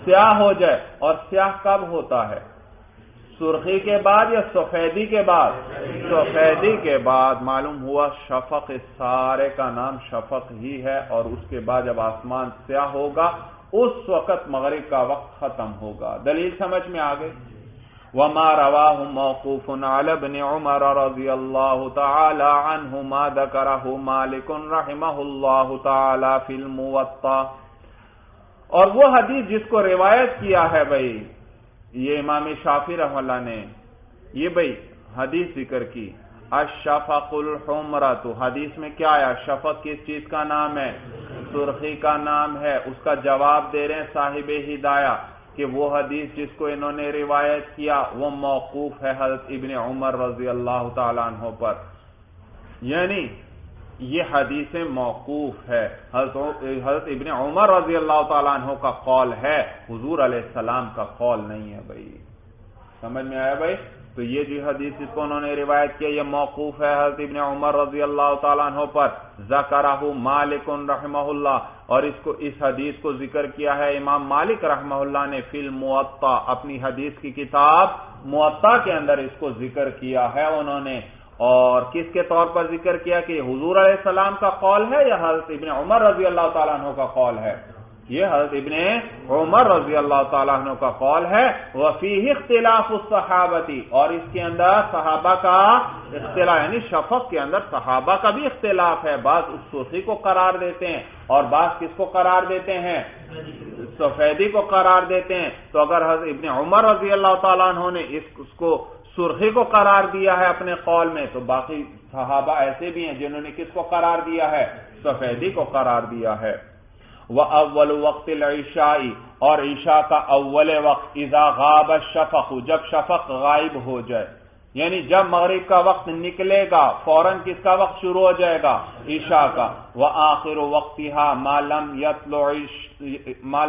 سیاہ ہو جائے، اور سیاہ کب ہوتا ہے؟ سرخی کے بعد یا سفیدی کے بعد؟ سفیدی کے بعد۔ معلوم ہوا شفق سارے کا نام شفق ہی ہے، اور اس کے بعد جب آسمان سیاہ ہوگا اس وقت مغرب کا وقت ختم ہوگا۔ دلیل سمجھ میں آگئی؟ وما رواہ موقوف علی ابن عمر رضی اللہ تعالی عنہما ذکرہ مالک رحمہ اللہ تعالی فی الموطا، اور وہ حدیث جس کو روایت کیا ہے بھائی یہ امام شافعی رحمہ اللہ نے، یہ بھائی حدیث ذکر کی، الشفق الحمرۃ، حدیث میں کیا آیا؟ شفق کس چیز کا نام ہے؟ سرخی کا نام ہے۔ اس کا جواب دے رہے ہیں صاحب ہدایہ کہ وہ حدیث جس کو انہوں نے روایت کیا وہ موقوف ہے حضرت ابن عمر رضی اللہ تعالیٰ عنہ پر، یعنی یہ حدیث موقوف ہے، حضرت ابن عمر رضی اللہ تعالیٰ عنہ کا قول ہے، حضور علیہ السلام کا قول نہیں ہے بھائی۔ سمجھ میں آیا بھائی؟ تو یہ جو حدیث جس کو انہوں نے روایت کیا یہ موقوف ہے حضرت ابن عمر رضی اللہ تعالیٰ عنہ پر، ذکرہ مالک رحمہ اللہ، اور اس حدیث کو ذکر کیا ہے امام مالک رحمہ اللہ نے فی الموطا، اپنی حدیث کی کتاب موطا کے اندر اس کو ذکر کیا ہے انہوں نے۔ اور کس کے طور پر ذکر کیا کہ حضور علیہ السلام کا قول ہے یا حضرت ابن عمر رضی اللہ تعالیٰ عنہ کا قول ہے؟ یہ حضرت ابن عمر رضی اللہ تعالیٰ عنہ کا قول ہے۔ وفیہ اختلاف الصحابتی، اور اس کے اندر صحابہ کا اختلاف، یعنی شفق کے اندر صحابہ کا بھی اختلاف ہے، بعض اس سرخی کو قرار دیتے ہیں اور بعض کس کو قرار دیتے ہیں؟ سفیدی کو قرار دیتے ہیں۔ تو اگر حضرت ابن عمر رضی اللہ تعالیٰ عنہ نے اس کو سرخی کو قرار دیا ہے اپنے قول میں، تو باقی صحابہ ایسے بھی ہیں جنہوں نے کس کو قرار دیا ہے؟ سفیدی کو قرار دیا ہے۔ وَأَوَّلُ وَقْتِ الْعِشَاءِ، اور عشاء کا اول وقت، اذا غاب الشفق، جب شفق غائب ہو جائے، یعنی جب مغرب کا وقت نکلے گا فوراً کس کا وقت شروع ہو جائے گا؟ عشاء کا۔ وَآخِرُ وَقْتِهَا مَا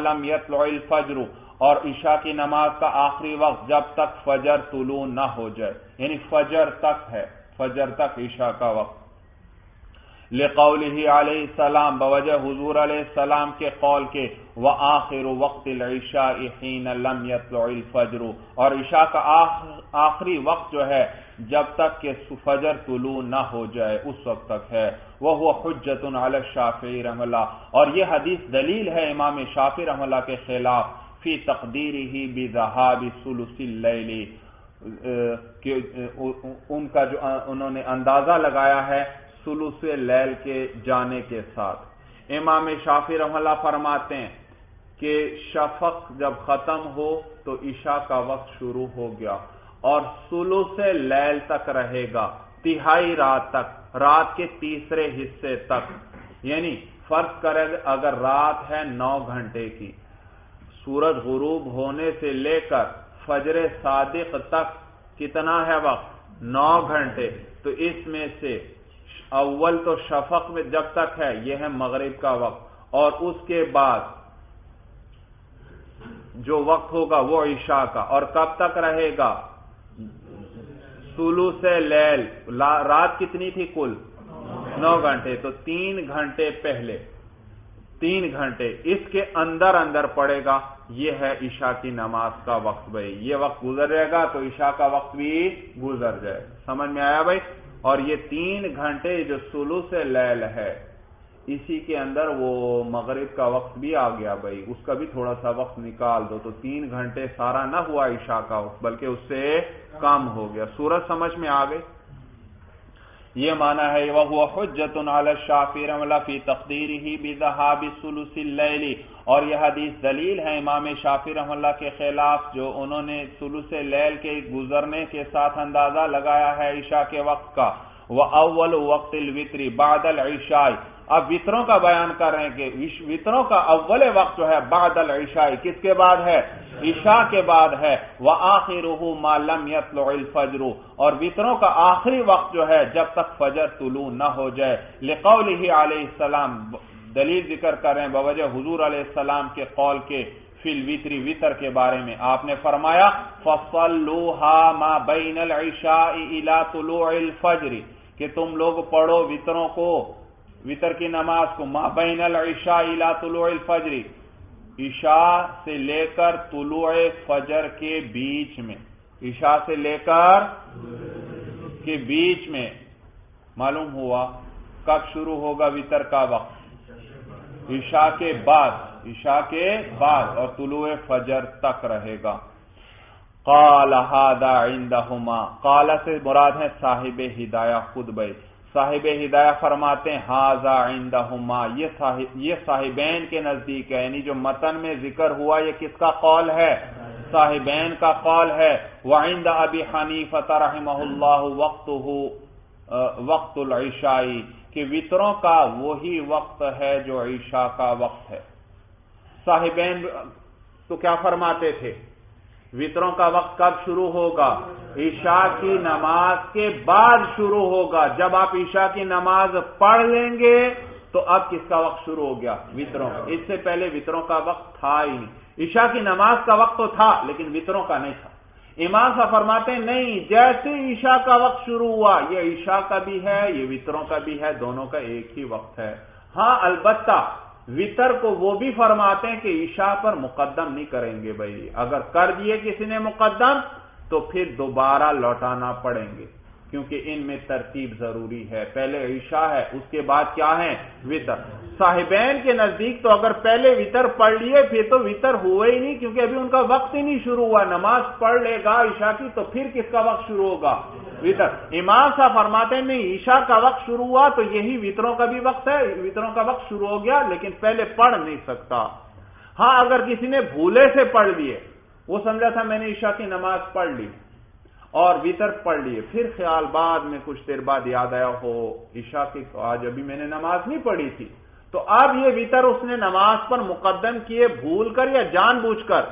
لَمْ يَطْلُعِ الْفَجْرُ، اور عشاء کی نماز کا آخری وقت جب تک فجر طلوع نہ ہو جائے، یعنی فجر تک ہے، فجر تک عشاء کا وقت۔ لقولہ علیہ السلام، بوجہ حضور علیہ السلام کے قول کے، وآخر وقت العشاء حین لم یطلع الفجر، اور عشاء کا آخری وقت جو ہے جب تک کہ فجر طلوع نہ ہو جائے اس وقت تک ہے۔ وہو حجۃ علی الشافعی رحمہ اللہ، اور یہ حدیث دلیل ہے امام شافعی رحمہ اللہ کے خلاف، فی تقدیرہ بذہاب ثلث اللیل، کہ ان کا جو انہوں نے اندازہ لگایا ہے ثلث لیل کے جانے کے ساتھ۔ امام شافعی رحمہ اللہ فرماتے ہیں کہ شفق جب ختم ہو تو عشاء کا وقت شروع ہو گیا اور ثلث لیل تک رہے گا، تہائی رات تک، رات کے تیسرے حصے تک، یعنی فرض کریں اگر رات ہے 9 گھنٹے کی، سورج غروب ہونے سے لے کر فجر صادق تک کتنا ہے وقت؟ 9 گھنٹے۔ تو اس میں سے اول تو شفق میں جب تک ہے یہ ہے مغرب کا وقت، اور اس کے بعد جو وقت ہوگا وہ عشاء کا، اور کب تک رہے گا؟ ثلث لیل، رات کتنی تھی کل؟ 9 گھنٹے، تو 3 گھنٹے پہلے، 3 گھنٹے اس کے اندر اندر پڑے گا، یہ ہے عشاء کی نماز کا وقت۔ بھائی یہ وقت گزر جائے گا تو عشاء کا وقت بھی گزر جائے، سمجھ میں آیا بھائی؟ اور یہ 3 گھنٹے جو ثلث لیل ہے اسی کے اندر وہ مغرب کا وقت بھی آ گیا بھائی، اس کا بھی تھوڑا سا وقت نکال دو، تو 3 گھنٹے سارا نہ ہوا عشاء کا وقت بلکہ اس سے کم ہو گیا۔ سورج سمجھ میں آ گئی؟ یہ معنی ہے وَهُوَ حُجَّةٌ عَلَى الشَّافِعِيِّ رحمہ اللہ فی تقدیرہ بذہاب ثلث اللیل، اور یہ حدیث دلیل ہے امام شافعی رحمہ اللہ کے خلاف جو انہوں نے ثلث لیل کے گزرنے کے ساتھ اندازہ لگایا ہے عشاء کے وقت کا۔ وَأَوَّلُ وَقْتِ الْوِتْرِ بَعْدَ الْعِشَاءِ، اب وطروں کا بیان کر رہے ہیں کہ وطروں کا اول وقت جو ہے بعد العشاء، کس کے بعد ہے؟ عشاء کے بعد ہے۔ وَآخِرُهُ مَا لَمْ يَطْلُعِ الْفَجْرُ، اور وطروں کا آخری وقت جو ہے جب تک فجر طلوع نہ ہو جائے۔ لقولہ علیہ السلام، دلیل ذکر کر رہے ہیں بوجہ حضور علیہ السلام کے قول کے، فی الوتر، وطر کے بارے میں آپ نے فرمایا فَصَلُّوهَا مَا بَيْنَ الْعِشَاءِ إِلَى طُلُوعِ الْفَجْرِ، کہ تم لوگ پڑھو وطروں کو، وطر کی نماز کو، ما بین العشاء الى طلوع الفجر، عشاء سے لے کر طلوع فجر کے بیچ میں، عشاء سے لے کر کے بیچ میں۔ معلوم ہوا کب شروع ہوگا وطر کا وقت؟ عشاء کے بعد، عشاء کے بعد، اور طلوع فجر تک رہے گا۔ قال هذا عندهما، قال سے مراد ہے صاحب ہدایہ خود بھائی، صاحب ہدایہ فرماتے ہیں ھذا عندہما، یہ صاحبین کے نزدیک ہے، یعنی جو متن میں ذکر ہوا یہ کس کا قول ہے؟ صاحبین کا قول ہے۔ وعند ابی حنیفہ رحمہ اللہ وقت العشاء، کہ وطروں کا وہی وقت ہے جو عشاء کا وقت ہے۔ صاحبین تو کیا فرماتے تھے؟ وطروں کا وقت کب شروع ہوگا؟ عشاء کی نماز کے بعد شروع ہوگا۔ جب آپ عشاء کی نماز پڑھ لیں گے تو اب کس کا وقت شروع ہو گیا؟ وطروں کا۔ اس سے پہلے وطروں کا وقت تھا ہی نہیں، عشاء کی نماز کا وقت تو تھا لیکن وطروں کا نہیں تھا۔ امام صاحب فرماتے ہیں نہیں، جیسے عشاء کا وقت شروع ہوا، یہ عشاء کا بھی ہے یہ وطروں کا بھی ہے، دونوں کا ایک ہی وقت ہے۔ ہاں البتہ وطر کو وہ بھی فرماتے ہیں کہ عشاء پر مقدم نہیں کریں گے بھائی، اگر کر دیے کسی نے مقدم تو پھر دوبارہ لوٹانا پڑیں گے، کیونکہ ان میں ترتیب ضروری ہے. پہلے عشاء ہے، اس کے بعد کیا ہے؟ وطر. صاحبین کے نزدیک تو اگر پہلے وطر پڑھ لیے پھر تو وطر ہوا ہی نہیں، کیونکہ ابھی ان کا وقت ہی نہیں شروع ہوا. نماز پڑھ لے گا عشاء کی تو پھر کس کا وقت شروع ہوگا؟ وطر. امام صاحب فرماتے ہیں نہیں، عشاء کا وقت شروع ہوا تو یہی وطروں کا بھی وقت ہے، وطروں کا وقت شروع ہو گیا، لیکن پہلے پڑھ نہیں سکتا. ہاں اگر کسی نے بھولے سے پڑھ لیے، وہ سمجھا تھا میں نے عشاء کی نماز پڑھ لی اور وطر پڑھ لیے، پھر خیال بعد میں کچھ دیر بعد یاد آیا ہو عشاء کی آج ابھی میں نے نماز نہیں پڑھی تھی، تو اب یہ وطر اس نے نماز پر مقدم کیے بھول کر یا جان بوجھ کر؟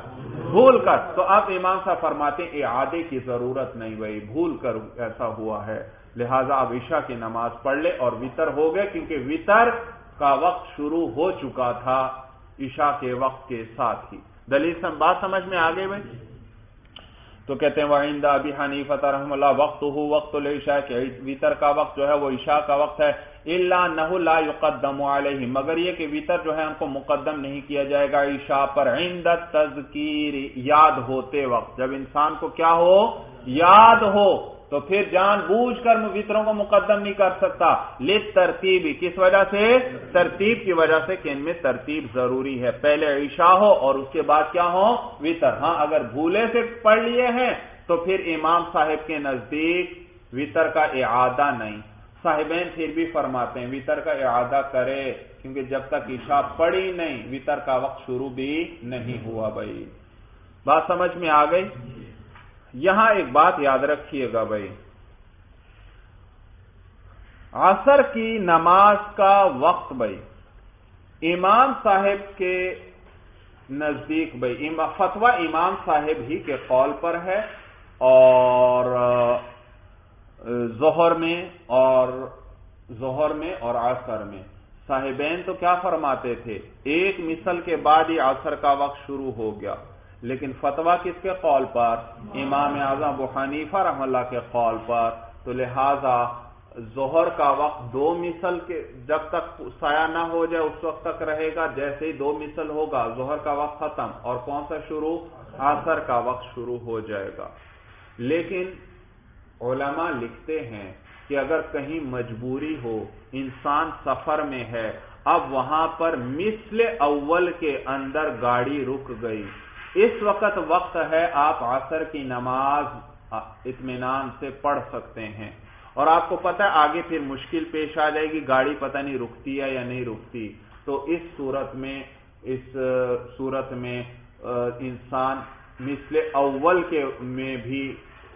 بھول کر. تو اب امام صاحب فرماتے ہیں اعادے کی ضرورت نہیں بھائی، بھول کر ایسا ہوا ہے، لہذا اب عشاء کی نماز پڑھ لے اور وطر ہو گئے، کیونکہ وطر کا وقت شروع ہو چکا تھا عشاء کے وقت کے ساتھ ہی. دلیل سے بات سمجھ میں آ گئی بھائی؟ تو کہتے ہیں وعند ابی حنیفہ رحمہ اللہ وقتہ وقت العشاء، کہ وطر کا وقت جو ہے وہ عشاء کا وقت ہے. الا انه لا يقدم علیہ، مگر یہ کہ وطر جو ہے ان کو مقدم نہیں کیا جائے گا عشاء پر. عند التذکیر، یاد ہوتے وقت، جب انسان کو کیا ہو؟ یاد ہو، تو پھر جان بوجھ کر وطروں کو مقدم نہیں کر سکتا. للترتیب، کس وجہ سے؟ ترتیب کی وجہ سے کہ ان میں ترتیب ضروری ہے، پہلے عشاء ہو اور اس کے بعد کیا ہو؟ وطر. ہاں اگر بھولے سے پڑھ لیے ہیں تو پھر امام صاحب کے نزدیک وطر کا اعادہ نہیں. صاحبین پھر بھی فرماتے ہیں وطر کا اعادہ کرے، کیونکہ جب تک عشاء پڑھی نہیں وطر کا وقت شروع بھی نہیں ہوا. بھائی بات سمجھ میں آ گئی؟ یہاں ایک بات یاد رکھیے گا بھائی، عصر کی نماز کا وقت بھائی امام صاحب کے نزدیک بھائی فتویٰ امام صاحب ہی کے قول پر ہے، اور ظہر میں اور عصر میں. صاحبین تو کیا فرماتے تھے؟ ایک مثل کے بعد ہی عصر کا وقت شروع ہو گیا، لیکن فتویٰ کس کے قول پر؟ امام اعظم ابو حنیفہ رحمہ اللہ کے قول پر. تو لہذا ظہر کا وقت دو مثل کے جب تک سایہ نہ ہو جائے اس وقت تک رہے گا، جیسے ہی دو مثل ہوگا ظہر کا وقت ختم، اور کون سا شروع؟ عصر کا وقت شروع ہو جائے گا. لیکن علماء لکھتے ہیں کہ اگر کہیں مجبوری ہو، انسان سفر میں ہے، اب وہاں پر مثل اول کے اندر گاڑی رک گئی، اس وقت ہے آپ عصر کی نماز اطمینان سے پڑھ سکتے ہیں. اور آپ کو پتہ ہے آگے پھر مشکل پیش آ جائے گی، گاڑی پتہ نہیں رکتی ہے یا نہیں رکتی. تو اس صورت میں انسان مثل اول کے میں بھی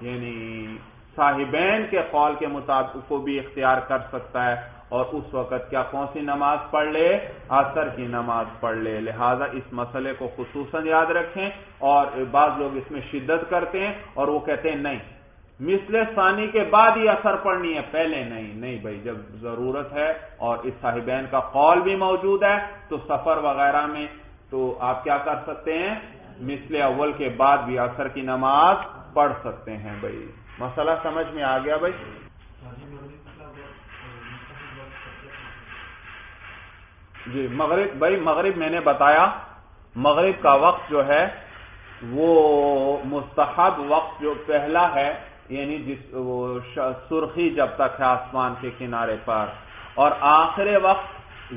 یعنی صاحبین کے قول کے مطابق کو بھی اختیار کر سکتا ہے، اور اس وقت کیا کون سی نماز پڑھ لے؟ عصر کی نماز پڑھ لے. لہذا اس مسئلے کو خصوصاً یاد رکھیں. اور بعض لوگ اس میں شدت کرتے ہیں اور وہ کہتے ہیں نہیں مثل ثانی کے بعد ہی عصر پڑھنی ہے، پہلے نہیں بھائی. جب ضرورت ہے اور اس صاحبین کا قول بھی موجود ہے تو سفر وغیرہ میں تو آپ کیا کر سکتے ہیں؟ مثل اول کے بعد بھی عصر کی نماز پڑھ سکتے ہیں. بھائی مسئلہ سمجھ میں آ گیا بھائی؟ جی مغرب میں نے بتایا، مغرب کا وقت جو ہے وہ مستحب وقت جو پہلا ہے، یعنی وہ سرخی جب تک ہے آسمان کے کنارے پر، اور آخر وقت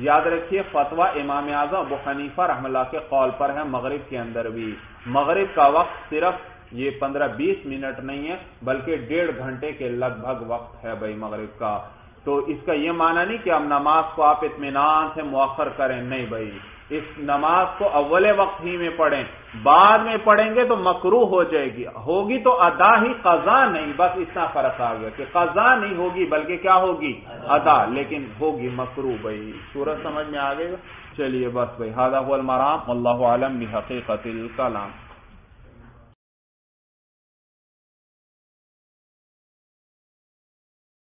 یاد رکھیے فتویٰ امام اعظم ابو حنیفہ رحمہ اللہ کے قول پر ہے مغرب کے اندر بھی. مغرب کا وقت صرف یہ 15-20 منٹ نہیں ہے بلکہ 1.5 گھنٹے کے لگ بھگ وقت ہے بھائی مغرب کا. تو اس کا یہ معنی نہیں کہ اب نماز کو آپ اطمینان سے مؤخر کریں، نہیں بھائی، اس نماز کو اول وقت ہی میں پڑھیں، بعد میں پڑھیں گے تو مکروہ ہو جائے گی، ہوگی تو ادا ہی، قضا نہیں. بس اتنا فرق آ گیا کہ قضا نہیں ہوگی بلکہ کیا ہوگی؟ ادا، لیکن ہوگی مکروہ. بھائی سورج سمجھ میں آ گئے گا؟ چلیے بس بھائی، ھذا ھو المرام، واللہ اعلم بحقیقت الکلام.